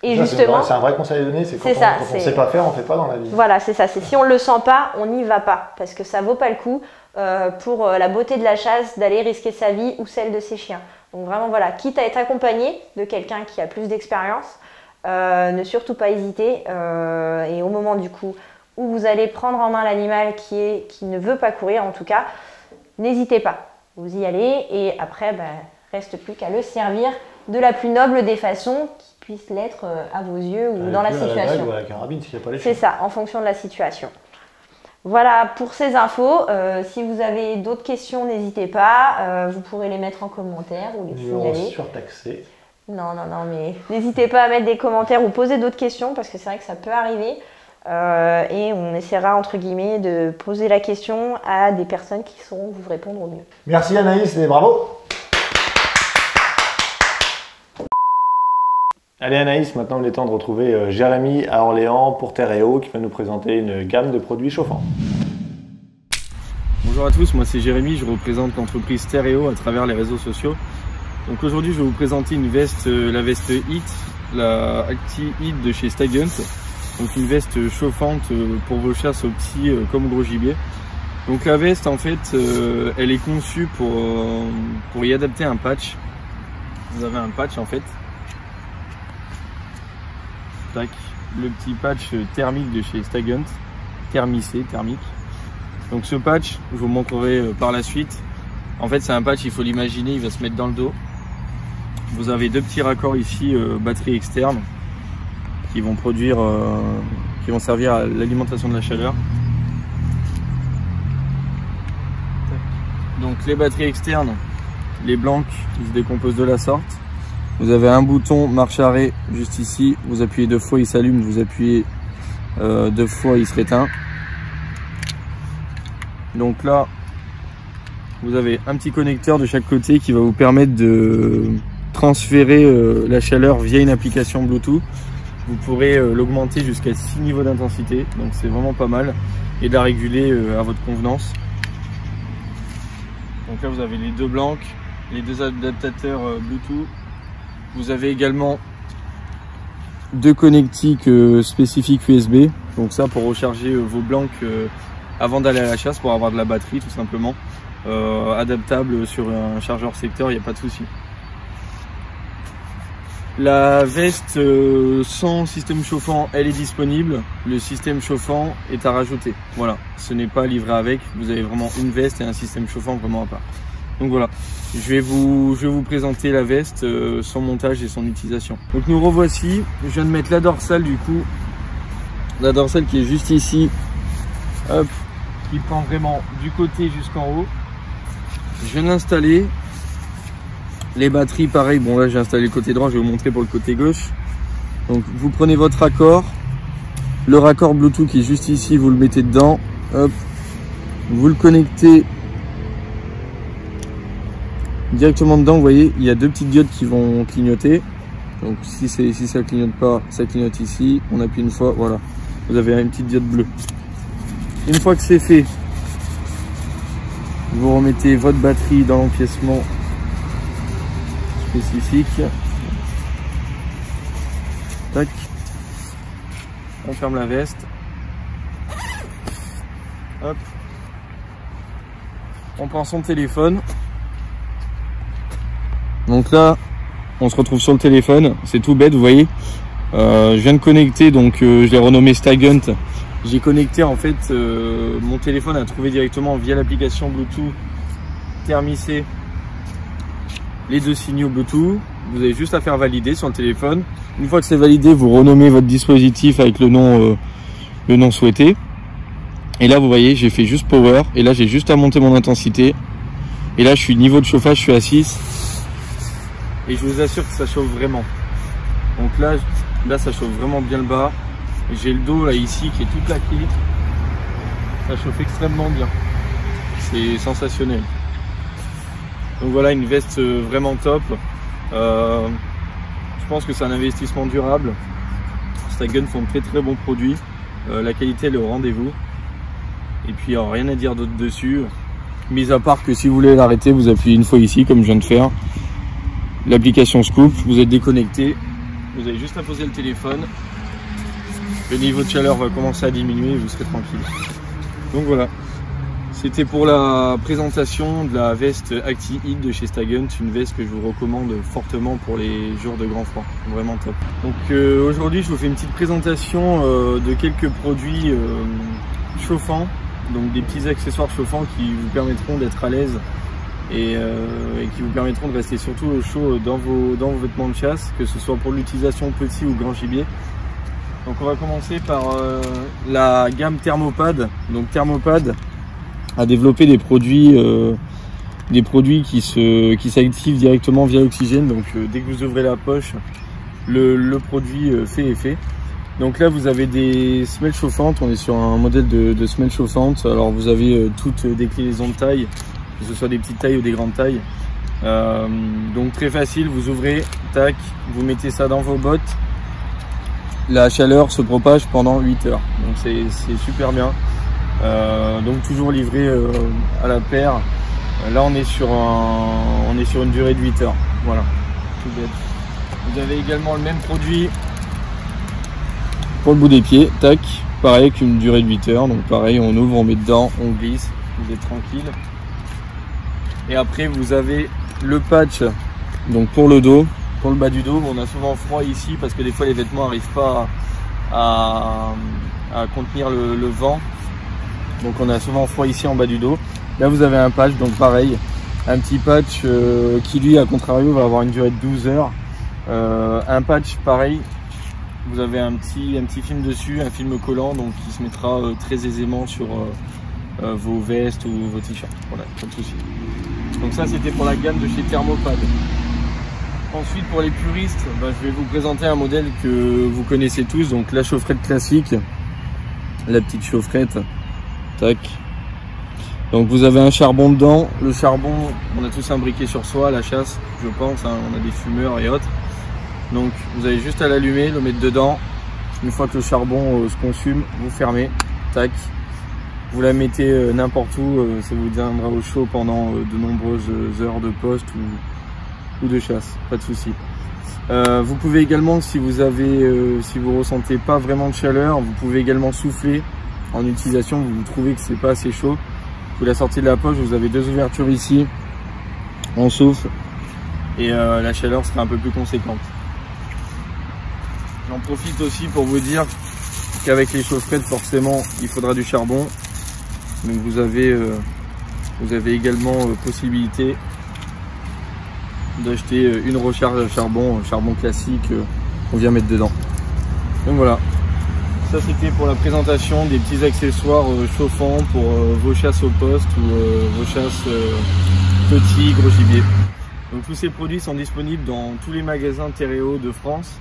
S2: Et ça, justement,
S1: c'est un vrai conseil à donner, c'est quand on ne sait pas faire, on ne fait pas dans la vie.
S2: Voilà, c'est ça, c'est si on ne le sent pas, on n'y va pas, parce que ça ne vaut pas le coup pour la beauté de la chasse d'aller risquer sa vie ou celle de ses chiens. Donc vraiment, voilà, quitte à être accompagné de quelqu'un qui a plus d'expérience, ne surtout pas hésiter, et au moment du coup où vous allez prendre en main l'animal qui ne veut pas courir en tout cas, n'hésitez pas. Vous y allez et après, reste plus qu'à le servir de la plus noble des façons qui puisse l'être à vos yeux ou dans la situation.
S1: Ou à la carabine, s'il n'y a pas les
S2: c'est ça, en fonction de la situation. Voilà pour ces infos. Si vous avez d'autres questions, n'hésitez pas. Vous pourrez les mettre en commentaire ou les signaler.
S1: Surtaxé.
S2: Non, mais n'hésitez pas à mettre des commentaires ou poser d'autres questions parce que c'est vrai que ça peut arriver. Et on essaiera entre guillemets de poser la question à des personnes qui sauront vous répondre au mieux.
S1: Merci Anaïs et bravo. Allez Anaïs, maintenant il est temps de retrouver Jérémy à Orléans pour Terreo qui va nous présenter une gamme de produits chauffants.
S6: Bonjour à tous, moi c'est Jérémy, je représente l'entreprise Terreo à travers les réseaux sociaux. Donc aujourd'hui je vais vous présenter une veste, la veste Hit, la Acti Hit de chez Stag Hunt. Donc une veste chauffante pour vos chasses aux petits comme au gros gibier. Donc la veste en fait elle est conçue pour y adapter un patch. Vous avez un patch en fait. Tac, le petit patch thermique de chez Stag Hunt, thermicé, thermique. Donc ce patch, je vous montrerai par la suite. En fait c'est un patch, il faut l'imaginer, il va se mettre dans le dos. Vous avez deux petits raccords ici, batterie externe, qui vont produire, qui vont servir à l'alimentation de la chaleur. Donc les batteries externes, les blanques, ils se décomposent de la sorte. Vous avez un bouton marche arrêt juste ici, vous appuyez 2 fois, il s'allume, vous appuyez 2 fois, il se réteint. Donc là, vous avez un petit connecteur de chaque côté qui va vous permettre de transférer la chaleur via une application Bluetooth. Vous pourrez l'augmenter jusqu'à 6 niveaux d'intensité, donc c'est vraiment pas mal, et de la réguler à votre convenance. Donc là vous avez les deux blancs, les deux adaptateurs Bluetooth. Vous avez également deux connectiques spécifiques USB, donc ça pour recharger vos blancs avant d'aller à la chasse, pour avoir de la batterie tout simplement. Adaptable sur un chargeur secteur, il n'y a pas de souci. La veste sans système chauffant, elle est disponible. Le système chauffant est à rajouter. Voilà, ce n'est pas livré avec. Vous avez vraiment une veste et un système chauffant vraiment à part. Donc voilà, je vais vous présenter la veste, son montage et son utilisation. Donc nous revoici. Je viens de mettre la dorsale du coup. La dorsale qui est juste ici. Hop, qui prend vraiment du côté jusqu'en haut. Je viens de l'installer. Les batteries, pareil, bon là j'ai installé le côté droit, je vais vous montrer pour le côté gauche. Donc vous prenez votre raccord, le raccord Bluetooth qui est juste ici, vous le mettez dedans, hop, vous le connectez directement dedans. Vous voyez, il y a deux petites diodes qui vont clignoter. Donc si ça clignote pas, ça clignote ici, on appuie une fois, voilà, vous avez une petite diode bleue. Une fois que c'est fait, vous remettez votre batterie dans l'empiècement spécifique. Tac. On ferme la veste. Hop. On prend son téléphone. Donc là, on se retrouve sur le téléphone. C'est tout bête, vous voyez. Je viens de connecter, donc je l'ai renommé Stagunt. J'ai connecté en fait, mon téléphone a trouvé directement via l'application Bluetooth Thermicé les deux signaux Bluetooth. Vous avez juste à faire valider sur le téléphone. Une fois que c'est validé, vous renommez votre dispositif avec le nom souhaité. Et là, vous voyez, j'ai fait juste Power. Et là, j'ai juste à monter mon intensité. Et là, je suis niveau de chauffage, je suis à 6. Et je vous assure que ça chauffe vraiment. Donc là, ça chauffe vraiment bien le bas. J'ai le dos là ici qui est tout claqué. Ça chauffe extrêmement bien. C'est sensationnel. Donc voilà, une veste vraiment top. Je pense que c'est un investissement durable. Stagunt font de très très bons produits. La qualité elle est au rendez-vous. Et puis rien à dire d'autre dessus. Mis à part que si vous voulez l'arrêter, vous appuyez une fois ici comme je viens de faire. L'application Scoop, vous êtes déconnecté. Vous avez juste à poser le téléphone. Le niveau de chaleur va commencer à diminuer et vous serez tranquille. Donc voilà. C'était pour la présentation de la veste ActiHeat de chez Stagunt, une veste que je vous recommande fortement pour les jours de grand froid, vraiment top. Donc aujourd'hui je vous fais une petite présentation de quelques produits chauffants, donc des petits accessoires chauffants qui vous permettront d'être à l'aise et qui vous permettront de rester surtout au chaud dans vos vêtements de chasse, que ce soit pour l'utilisation petit ou grand gibier. Donc on va commencer par la gamme Thermopad. Donc Thermopad a développé des produits qui s'activent directement via l'oxygène. Donc dès que vous ouvrez la poche, le produit fait effet. Donc là vous avez des semelles chauffantes, on est sur un modèle de semelles chauffantes. Alors vous avez toutes déclinaisons de taille, que ce soit des petites tailles ou des grandes tailles. Donc très facile, vous ouvrez, tac, vous mettez ça dans vos bottes. La chaleur se propage pendant 8 heures, donc c'est super bien. Donc toujours livré à la paire. Là on est sur une durée de 8 heures. Voilà, tout bête. Vous avez également le même produit pour le bout des pieds, tac, pareil qu'une durée de 8 heures. Donc pareil, on ouvre, on met dedans, on glisse, vous êtes tranquille. Et après vous avez le patch, donc pour le dos, pour le bas du dos. On a souvent froid ici parce que des fois les vêtements n'arrivent pas à contenir le vent. Donc on a souvent froid ici en bas du dos. Là vous avez un patch, donc pareil, un petit patch qui lui à contrario va avoir une durée de 12 heures. Un patch pareil, vous avez un petit film dessus, un film collant, donc qui se mettra très aisément sur vos vestes ou vos t-shirts. Voilà, pas de souci. Donc ça c'était pour la gamme de chez Thermopad. Ensuite pour les puristes, je vais vous présenter un modèle que vous connaissez tous, donc la chaufferette classique, la petite chaufferette. Tac. Donc vous avez un charbon dedans. Le charbon, on a tous un briquet sur soi à la chasse, je pense, hein, on a des fumeurs et autres. Donc vous avez juste à l'allumer, le mettre dedans. Une fois que le charbon se consume, vous fermez, tac. Vous la mettez n'importe où, ça vous tiendra au chaud pendant de nombreuses heures de poste ou de chasse, pas de souci. Vous pouvez également, si vous ressentez pas vraiment de chaleur, vous pouvez également souffler. En utilisation, vous trouvez que c'est pas assez chaud, vous la sortez de la poche, vous avez deux ouvertures ici, on souffle et la chaleur sera un peu plus conséquente. J'en profite aussi pour vous dire qu'avec les chaufferettes, forcément, il faudra du charbon. Donc vous avez également possibilité d'acheter une recharge à charbon classique qu'on vient mettre dedans. Donc voilà. Ça c'était pour la présentation des petits accessoires chauffants pour vos chasses au poste ou vos chasses petits, gros gibier. Donc tous ces produits sont disponibles dans tous les magasins Terreo de France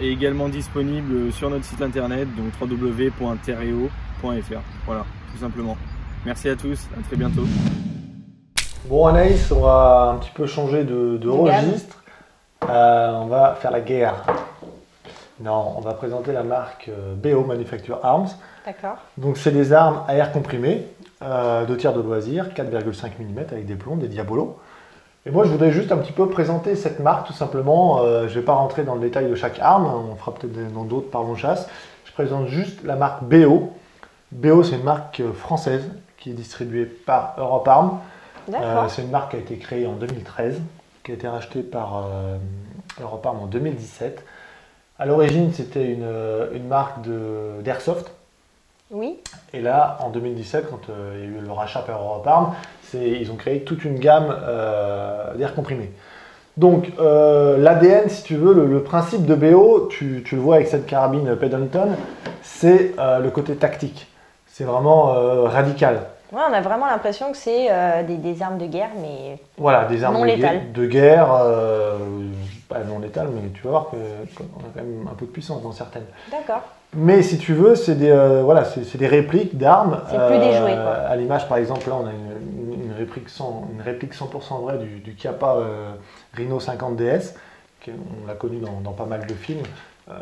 S6: et également disponibles sur notre site internet, donc www.terreo.fr. Voilà, tout simplement. Merci à tous, à très bientôt.
S1: Bon Anaïs, on va un petit peu changer de registre. On va faire la guerre. Non, on va présenter la marque BO Manufacture Arms.
S2: D'accord.
S1: Donc c'est des armes à air comprimé, de tir de loisir, 4,5 mm avec des plombs, des diabolos. Et moi je voudrais juste un petit peu présenter cette marque tout simplement. Je ne vais pas rentrer dans le détail de chaque arme, on fera peut-être dans d'autres Parlons Chasse. Je présente juste la marque BO. BO c'est une marque française qui est distribuée par Europe Arms. C'est une marque qui a été créée en 2013, qui a été rachetée par Europe Arms en 2017. À l'origine, c'était une marque d'airsoft.
S2: Oui.
S1: Et là, en 2017, quand il y a eu le rachat par Europe Arms, ils ont créé toute une gamme d'air comprimé. Donc, l'ADN, si tu veux, le principe de BO, tu le vois avec cette carabine Pendleton, c'est le côté tactique. C'est vraiment radical.
S2: Ouais, on a vraiment l'impression que c'est des armes de guerre, mais
S1: voilà, des armes
S2: non létales.
S1: De guerre, pas non létales, mais tu vas voir qu'on a quand même un peu de puissance dans certaines.
S2: D'accord.
S1: Mais si tu veux, c'est des répliques d'armes.
S2: C'est plus déjoué, quoi.
S1: À l'image, par exemple, là, on a une réplique 100% vraie du Kappa Rhino 50 DS. On l'a connu dans pas mal de films,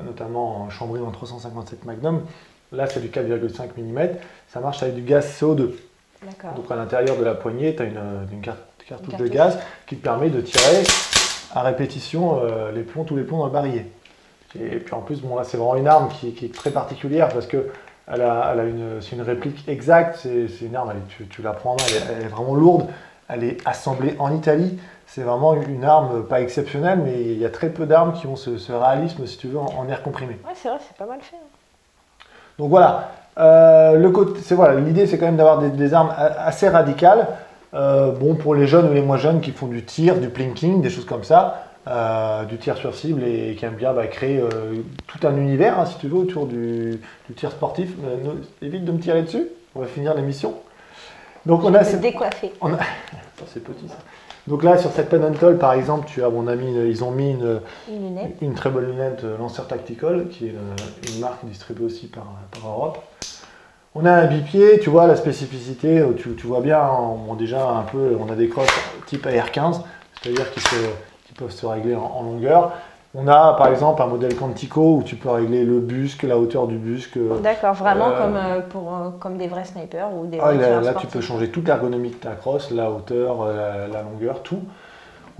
S1: notamment en Chambry en 357 Magnum. Là, c'est du 4,5 mm. Ça marche avec du gaz CO2. Donc à l'intérieur de la poignée, tu as une cartouche de gaz qui te permet de tirer à répétition tous les plombs dans le barillet. Et puis en plus, bon, là c'est vraiment une arme qui est très particulière parce que c'est une réplique exacte. C'est une arme, tu la prends en main, elle est vraiment lourde. Elle est assemblée en Italie. C'est vraiment une arme pas exceptionnelle, mais il y a très peu d'armes qui ont ce réalisme, si tu veux, en air comprimé.
S2: Ouais, c'est vrai, c'est pas mal fait.
S1: Donc voilà. L'idée c'est quand même d'avoir des armes assez radicales, bon, pour les jeunes ou les moins jeunes qui font du tir, du plinking, des choses comme ça, du tir sur cible et qui aiment bien créer tout un univers, hein, si tu veux, autour du tir sportif. Évite de me tirer dessus, on va finir l'émission. Donc on a
S2: décoiffé.
S1: C'est petit ça. Donc là sur cette Pendleton par exemple, tu as mon ami, ils ont mis une très bonne lunette Lancer Tactical qui est une marque distribuée aussi par Europe. On a un bipied, tu vois la spécificité, tu vois bien, déjà un peu, on a des crosses type AR15, c'est-à-dire qui peuvent se régler en longueur. On a par exemple un modèle Quantico où tu peux régler le busque, la hauteur du busque.
S2: D'accord, vraiment comme des vrais snipers ou des vrais
S1: là tu peux changer toute l'ergonomie de ta crosse, la hauteur, la longueur, tout.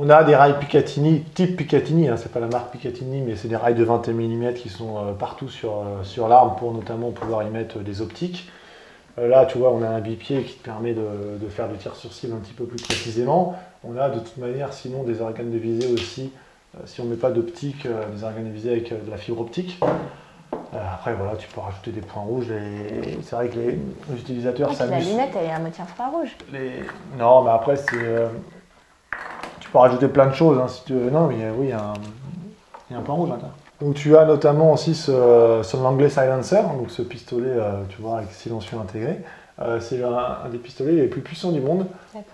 S1: On a des rails Picatinny, type Picatinny, hein, c'est pas la marque Picatinny, mais c'est des rails de 21 mm qui sont partout sur l'arme pour notamment pouvoir y mettre des optiques. Là, tu vois, on a un bipied qui te permet de faire du tir sur cible un petit peu plus précisément. On a de toute manière sinon des organes de visée aussi. Si on ne met pas d'optique, des organes de visée avec de la fibre optique. Après, voilà, tu peux rajouter des points rouges. C'est vrai que les utilisateurs s'amusent.
S2: La lunette, elle est à moitié infrarouge.
S1: Non, mais après, tu peux rajouter plein de choses. Hein, si tu veux. Non, mais oui, il y a un point rouge là. Donc, tu as notamment aussi ce Langley Silencer, donc ce pistolet, tu vois, avec silencieux intégré. C'est un des pistolets les plus puissants du monde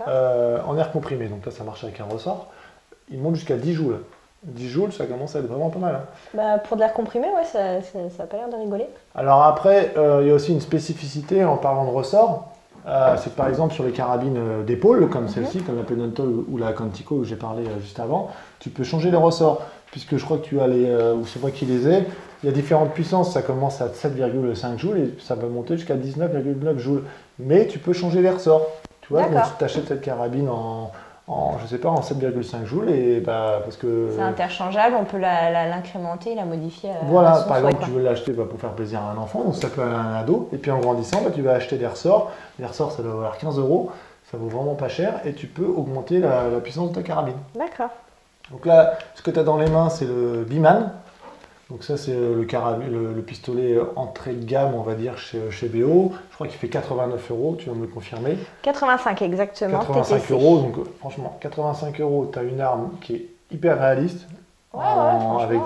S1: en air comprimé. Donc là, ça marche avec un ressort. Il monte jusqu'à 10 joules. 10 joules, ça commence à être vraiment pas mal. Hein.
S2: Pour de l'air comprimé, ouais, ça n'a pas l'air de rigoler.
S1: Alors après, il y a aussi une spécificité en parlant de ressort. C'est que par exemple sur les carabines d'épaule, comme celle-ci, comme la Pendleton ou la Quantico que j'ai parlé juste avant, tu peux changer les ressorts. Puisque je crois que tu as ou c'est moi qui les ai, il y a différentes puissances. Ça commence à 7,5 joules et ça va monter jusqu'à 19,9 joules. Mais tu peux changer les ressorts. Tu vois, donc tu achètes cette carabine en 7,5 joules et parce que
S2: c'est interchangeable, on peut l'incrémenter, la modifier.
S1: Voilà, par exemple, tu veux l'acheter pour faire plaisir à un enfant, donc ça peut aller à un ado, et puis en grandissant, tu vas acheter des ressorts. Les ressorts, ça doit valoir 15 €, ça vaut vraiment pas cher, et tu peux augmenter la puissance de ta carabine.
S2: D'accord.
S1: Donc là, ce que tu as dans les mains, c'est le Biman. Donc ça, c'est le pistolet entrée de gamme, on va dire, chez BO. Je crois qu'il fait 89 €, tu vas me le confirmer.
S2: 85 exactement.
S1: 85 €, donc franchement, 85 €, tu as une arme qui est hyper réaliste. avec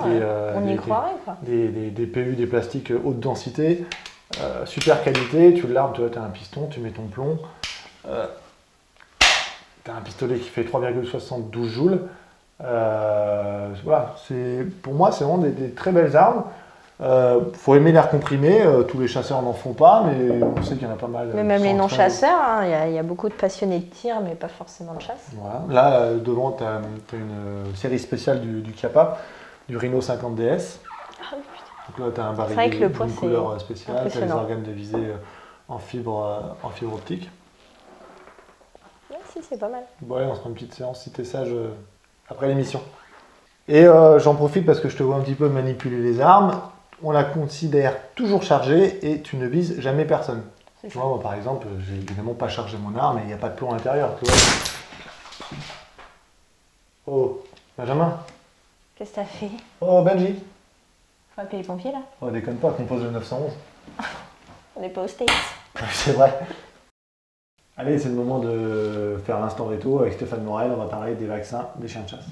S2: on y croirait, quoi.
S1: Des PU, des plastiques haute densité, super qualité, tu l'armes, tu as un piston, tu mets ton plomb, tu as un pistolet qui fait 3,72 joules. Voilà, pour moi c'est vraiment des très belles armes. Faut aimer l'air comprimé, tous les chasseurs n'en font pas, mais on sait qu'il y en a pas mal.
S2: Mais même les non-chasseurs, il y a beaucoup de passionnés de tir, mais pas forcément de chasse.
S1: Voilà. Là, devant, tu as une série spéciale du Kappa, du Rhino 50 DS.
S2: Ah oui, putain.
S1: Donc là, tu as un barillet d'une couleur spéciale, tu as des
S2: impressionnant.
S1: organes de visée en fibre optique.
S2: Ouais, si, c'est pas mal.
S1: Ouais, on se fera une petite séance si t'es sage après l'émission. Et j'en profite parce que je te vois un petit peu manipuler les armes. On la considère toujours chargée et tu ne vises jamais personne. Tu vois, moi par exemple, j'ai évidemment pas chargé mon arme et il n'y a pas de plomb à l'intérieur. Tu vois. Oh, Benjamin.
S2: Qu'est-ce que t'as fait?
S1: Oh, Benji.
S2: Faut appeler les pompiers là?
S1: Oh, déconne pas, compose le 911.
S2: On n'est pas aux States.
S1: C'est vrai. Allez, c'est le moment de faire l'instant réto avec Stéphane Morel. On va parler des vaccins des chiens de chasse.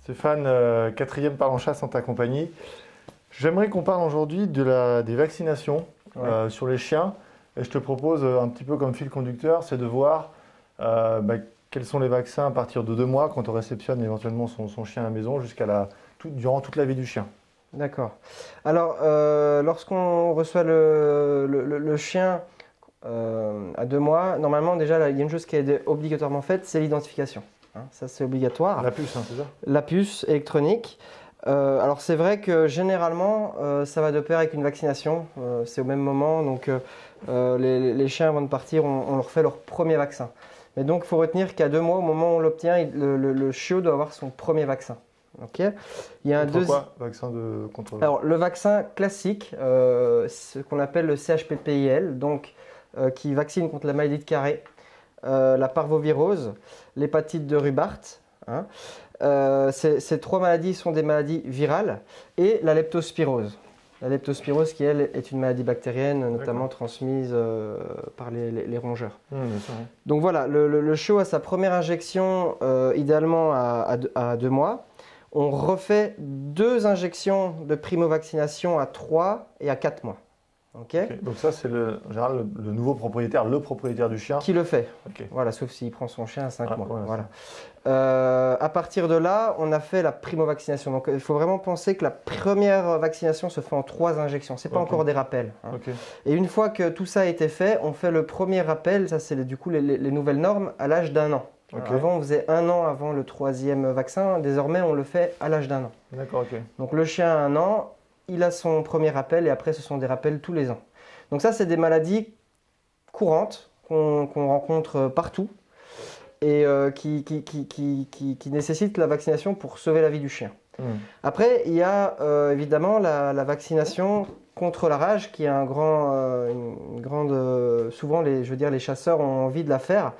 S4: Stéphane, quatrième Parlons Chasse en ta compagnie. J'aimerais qu'on parle aujourd'hui des vaccinations sur les chiens. Et je te propose un petit peu comme fil conducteur, c'est de voir quels sont les vaccins à partir de 2 mois quand on réceptionne éventuellement son chien à la maison durant toute la vie du chien.
S7: D'accord. Alors, lorsqu'on reçoit le chien à 2 mois, normalement déjà là, il y a une chose qui est obligatoirement faite, c'est l'identification. Hein, ça c'est obligatoire.
S4: La puce, hein, c'est ça?
S7: La puce électronique. Alors c'est vrai que généralement ça va de pair avec une vaccination, c'est au même moment, donc les chiens avant de partir, on leur fait leur premier vaccin. Mais donc il faut retenir qu'à 2 mois, au moment où on l'obtient, le chiot doit avoir son premier vaccin. Okay. Il y a
S4: contre quoi? Vaccin contre...
S7: Alors le vaccin classique, ce qu'on appelle le CHPPIL, donc qui vaccine contre la maladie de Carré, la parvovirose, l'hépatite de Rubart. Hein. Ces 3 maladies sont des maladies virales et la leptospirose. La leptospirose qui, elle, est une maladie bactérienne, notamment transmise par les rongeurs.
S4: Bien sûr, oui.
S7: Donc voilà, le chiot a sa première injection idéalement à 2 mois. On refait 2 injections de primo-vaccination à 3 et à 4 mois. Okay.
S4: Donc ça, c'est en général le nouveau propriétaire, le propriétaire du chien.
S7: Qui le fait.
S4: Okay.
S7: Voilà, sauf s'il prend son chien à 5 mois.
S4: Ouais,
S7: voilà. À partir de là, on a fait la primo-vaccination. Donc il faut vraiment penser que la première vaccination se fait en 3 injections. Ce n'est pas encore des rappels. Hein. Et une fois que tout ça a été fait, on fait le premier rappel, ça c'est du coup les nouvelles normes, à l'âge d'1 an. Avant, on faisait 1 an avant le 3e vaccin. Désormais, on le fait à l'âge d'1 an.
S4: D'accord, ok.
S7: Donc le chien a 1 an, il a son premier rappel et après, ce sont des rappels tous les ans. Donc ça, c'est des maladies courantes qu'on rencontre partout et qui nécessitent la vaccination pour sauver la vie du chien. Après, il y a évidemment la vaccination contre la rage qui est une grande... souvent, les chasseurs ont envie de la faire.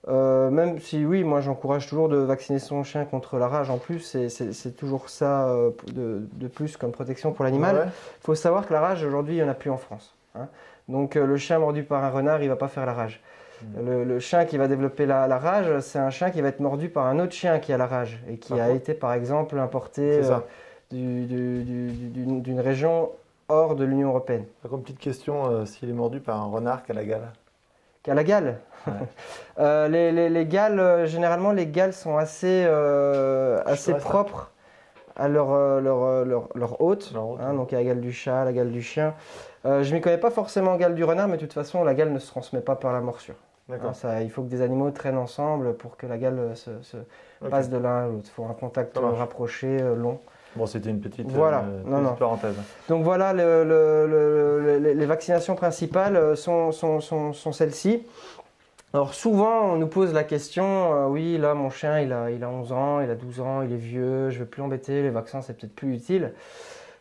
S7: Même si oui, moi j'encourage toujours de vacciner son chien contre la rage en plus, c'est toujours ça de plus comme protection pour l'animal. Il faut savoir que la rage aujourd'hui il n'y en a plus en France. Hein. Donc le chien mordu par un renard il ne va pas faire la rage. Le chien qui va développer la rage, c'est un chien qui va être mordu par un autre chien qui a la rage et qui a été par exemple importé d'une région hors de l'Union européenne.
S4: Comme petite question, s'il est mordu par un renard qui a la gale?
S7: Qui a la gale. Ouais. Les gales, généralement, les gales sont assez propres à leur hôte. Hein, donc, il y a la gale du chat, la gale du chien. Je ne m'y connais pas forcément en gale du renard, mais de toute façon, la gale ne se transmet pas par la morsure. Hein, il faut que des animaux traînent ensemble pour que la gale se passe de l'un à l'autre. Il faut un contact rapproché, long.
S4: Bon, c'était une petite,
S7: petite
S4: parenthèse.
S7: Donc voilà, les vaccinations principales sont celles-ci. Alors souvent, on nous pose la question, oui, là, mon chien, il a 11 ans, il a 12 ans, il est vieux, je ne veux plus l'embêter, les vaccins, c'est peut-être plus utile.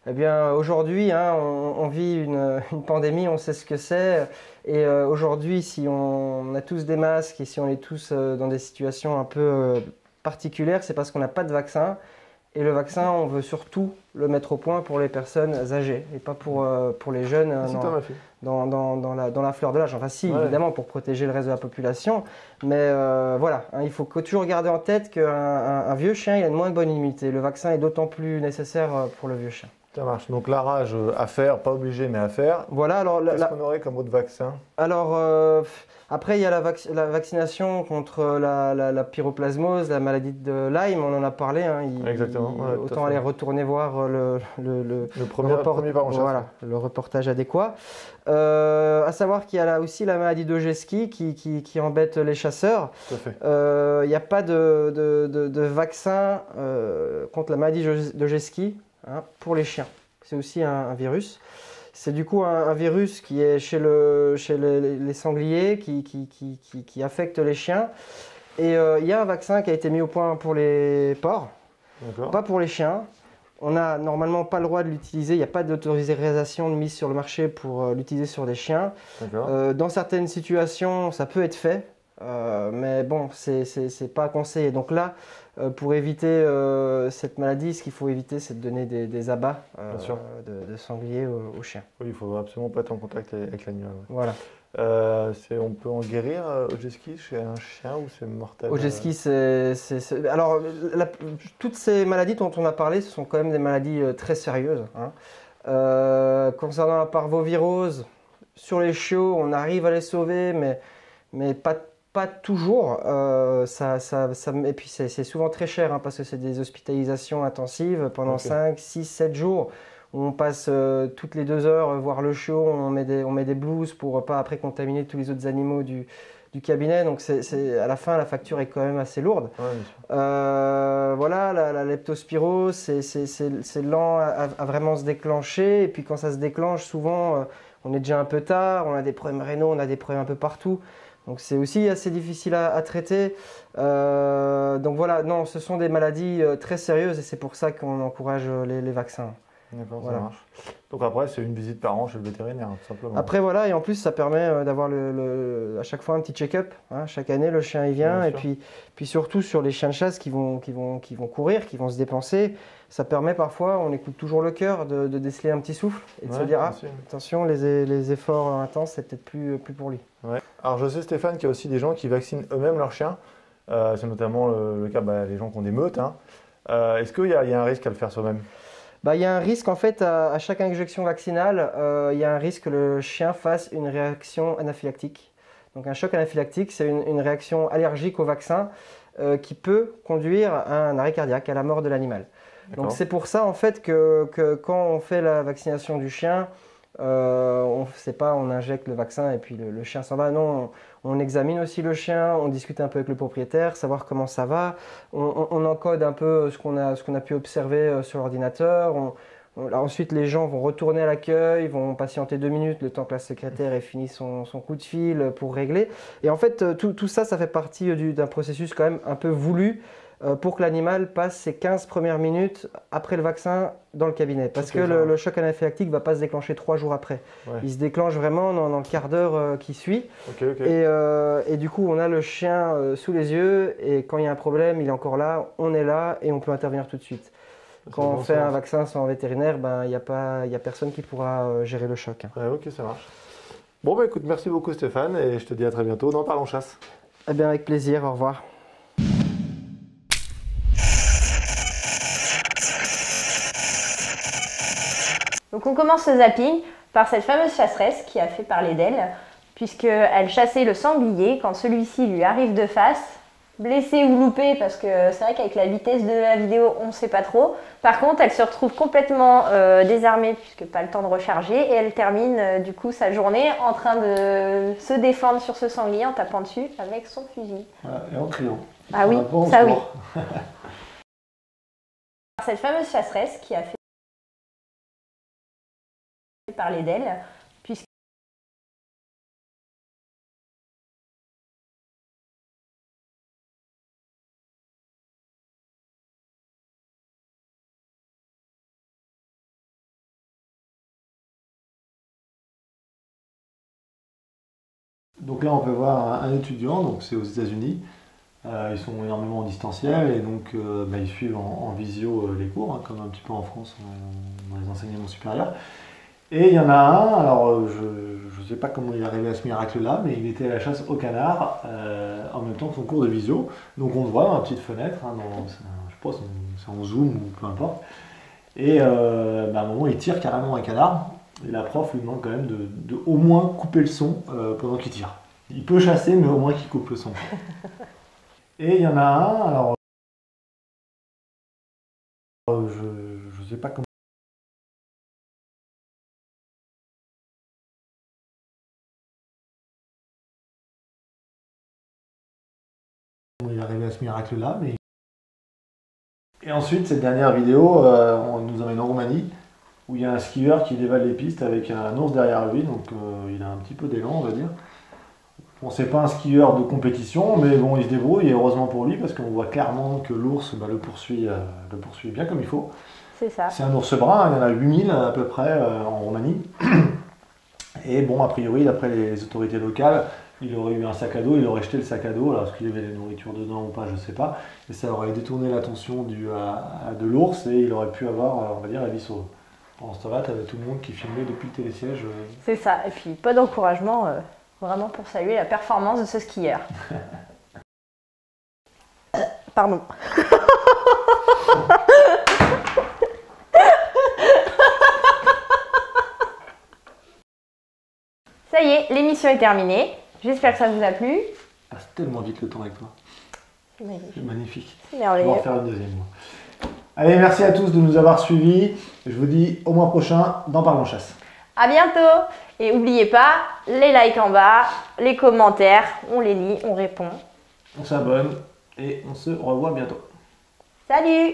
S7: Eh bien, aujourd'hui, hein, on vit une pandémie, on sait ce que c'est. Et aujourd'hui, si on a tous des masques et si on est tous dans des situations un peu particulières, c'est parce qu'on n'a pas de vaccin. Et le vaccin, on veut surtout le mettre au point pour les personnes âgées et pas pour les jeunes dans la fleur de l'âge. Enfin si, évidemment, pour protéger le reste de la population. Mais voilà, hein, il faut toujours garder en tête qu'un vieux chien, il a une moins bonne immunité. Le vaccin est d'autant plus nécessaire pour le vieux chien.
S4: Ça marche. Donc la rage à faire, pas obligé, mais à faire.
S7: Voilà, alors...
S4: Qu'est-ce qu'on aurait comme autre vaccin?
S7: Alors... après, il y a la vaccination contre la pyroplasmose, la maladie de Lyme, on en a parlé. Hein,
S4: exactement.
S7: Autant aller retourner voir le
S4: premier
S7: voilà, le reportage adéquat. À savoir qu'il y a là aussi la maladie d'Ojeski qui embête les chasseurs.
S4: Tout à fait.
S7: Il n'y a pas de vaccin contre la maladie d'Ojeski pour les chiens. C'est aussi un virus. C'est du coup un virus qui est chez les sangliers, qui affecte les chiens. Et il y a un vaccin qui a été mis au point pour les porcs, pas pour les chiens. On n'a normalement pas le droit de l'utiliser, il n'y a pas d'autorisation de mise sur le marché pour l'utiliser sur des chiens. Dans certaines situations, ça peut être fait, mais bon, c'est pas conseillé. Donc là, pour éviter cette maladie, ce qu'il faut éviter, c'est de donner des abats de sangliers aux chiens.
S4: Oui, il ne faut absolument pas être en contact avec l'animal. Ouais.
S7: Voilà.
S4: On peut en guérir Ojeski chez un chien ou c'est mortel?
S7: Ojeski, alors, toutes ces maladies dont on a parlé, ce sont quand même des maladies très sérieuses. Hein. Concernant la parvovirose, sur les chiots, on arrive à les sauver, mais pas toujours. Et puis c'est souvent très cher hein, parce que c'est des hospitalisations intensives pendant 5, 6, 7 jours. On passe toutes les 2 heures voir le chiot, on met des blouses pour pas après contaminer tous les autres animaux du cabinet. Donc à la fin, la facture est quand même assez lourde. Voilà, la leptospirose, c'est lent à vraiment se déclencher. Et puis quand ça se déclenche, souvent, on est déjà un peu tard, on a des problèmes rénaux, on a des problèmes un peu partout. Donc c'est aussi assez difficile à traiter. Donc voilà, non, ce sont des maladies très sérieuses et c'est pour ça qu'on encourage les vaccins.
S4: D'accord, ça marche. Donc après, c'est une visite par an chez le vétérinaire, tout simplement.
S7: Après voilà, et en plus ça permet d'avoir à chaque fois un petit check-up. Hein. Chaque année, le chien il vient et puis surtout sur les chiens de chasse qui vont courir, qui vont se dépenser, ça permet parfois, on écoute toujours le cœur, de déceler un petit souffle et de se dire attention, les efforts intenses, c'est peut-être plus pour lui.
S4: Ouais. Alors je sais Stéphane qu'il y a aussi des gens qui vaccinent eux-mêmes leurs chiens. C'est notamment le cas des gens qui ont des meutes. Hein. Est-ce qu'il y a un risque à le faire soi-même?
S7: Il y a un risque en fait à chaque injection vaccinale, il y a un risque que le chien fasse une réaction anaphylactique. Donc un choc anaphylactique, c'est une réaction allergique au vaccin qui peut conduire à un arrêt cardiaque, à la mort de l'animal. Donc c'est pour ça en fait que quand on fait la vaccination du chien, on injecte le vaccin et puis le chien s'en va. Non, on examine aussi le chien, on discute un peu avec le propriétaire, savoir comment ça va. On encode un peu ce qu'on a pu observer sur l'ordinateur. Ensuite, les gens vont retourner à l'accueil, vont patienter 2 minutes, le temps que la secrétaire ait fini son coup de fil pour régler. Et en fait, tout ça, ça fait partie d'un processus quand même un peu voulu pour que l'animal passe ses 15 premières minutes après le vaccin dans le cabinet. Parce que le choc anaphylactique ne va pas se déclencher 3 jours après. Il se déclenche vraiment dans le quart d'heure qui suit. Et du coup, on a le chien sous les yeux et quand il y a un problème, il est encore là, on est là et on peut intervenir tout de suite. Quand on fait un vaccin sans vétérinaire, il n'y a personne qui pourra gérer le choc.
S4: Ok, ça marche. Bon, écoute, merci beaucoup Stéphane et je te dis à très bientôt dans Parlons Chasse.
S7: Eh bien, avec plaisir, au revoir.
S2: Donc on commence ce zapping par cette fameuse chasseresse qui a fait parler d'elle, puisqu'elle chassait le sanglier quand celui-ci lui arrive de face, blessé ou loupé, parce que c'est vrai qu'avec la vitesse de la vidéo, on ne sait pas trop. Par contre, elle se retrouve complètement désarmée, puisque pas le temps de recharger, et elle termine du coup sa journée en train de se défendre sur ce sanglier en tapant dessus avec son fusil.
S1: Et en criant.
S2: Ah oui, ça oui. Cette fameuse chasseresse qui a fait parler d'elle,
S1: Donc là, on peut voir un étudiant, donc c'est aux États-Unis. Ils sont énormément en distanciel et donc ils suivent en visio les cours, hein, comme un petit peu en France dans les enseignements supérieurs. Et il y en a un, alors je ne sais pas comment il est arrivé à ce miracle-là, mais il était à la chasse au canard en même temps que son cours de visio. Donc on le voit dans la petite fenêtre, hein, je sais pas, c'est en zoom ou peu importe. Et à un moment, il tire carrément un canard. Et la prof lui demande quand même de au moins couper le son pendant qu'il tire. Il peut chasser, mais au moins qu'il coupe le son. Et il y en a un, alors je sais pas comment il est arrivé à ce miracle-là, mais... Et ensuite, cette dernière vidéo, on nous emmène en Roumanie, où il y a un skieur qui dévale les pistes avec un ours derrière lui, donc il a un petit peu d'élan, on va dire. Bon, c'est pas un skieur de compétition, mais bon, il se débrouille, et heureusement pour lui, parce qu'on voit clairement que l'ours le poursuit bien comme il faut.
S2: C'est ça.
S1: C'est un ours brun, il y en a 8000 à peu près en Roumanie. Et bon, a priori, d'après les autorités locales, il aurait eu un sac à dos, il aurait jeté le sac à dos, alors est-ce qu'il y avait de la nourriture dedans ou pas, je sais pas. Et ça aurait détourné l'attention de l'ours et il aurait pu avoir, on va dire, la vie sauve. Pendant ce temps-là, tu avais tout le monde qui filmait depuis le télésiège.
S2: C'est ça, et puis pas d'encouragement, vraiment pour saluer la performance de ce skieur. Pardon. Ça y est, l'émission est terminée. J'espère que ça vous a plu.
S1: Ça passe tellement vite le temps avec toi.
S2: C'est magnifique.
S1: C'est magnifique.
S2: C'est
S1: On va
S2: merveilleux.
S1: en faire une deuxième. Moi. Allez, merci à tous de nous avoir suivis. Je vous dis au mois prochain dans Parlons Chasse.
S2: À bientôt. Et n'oubliez pas, les likes en bas, les commentaires, on les lit, on répond.
S1: On s'abonne et on se revoit bientôt.
S2: Salut!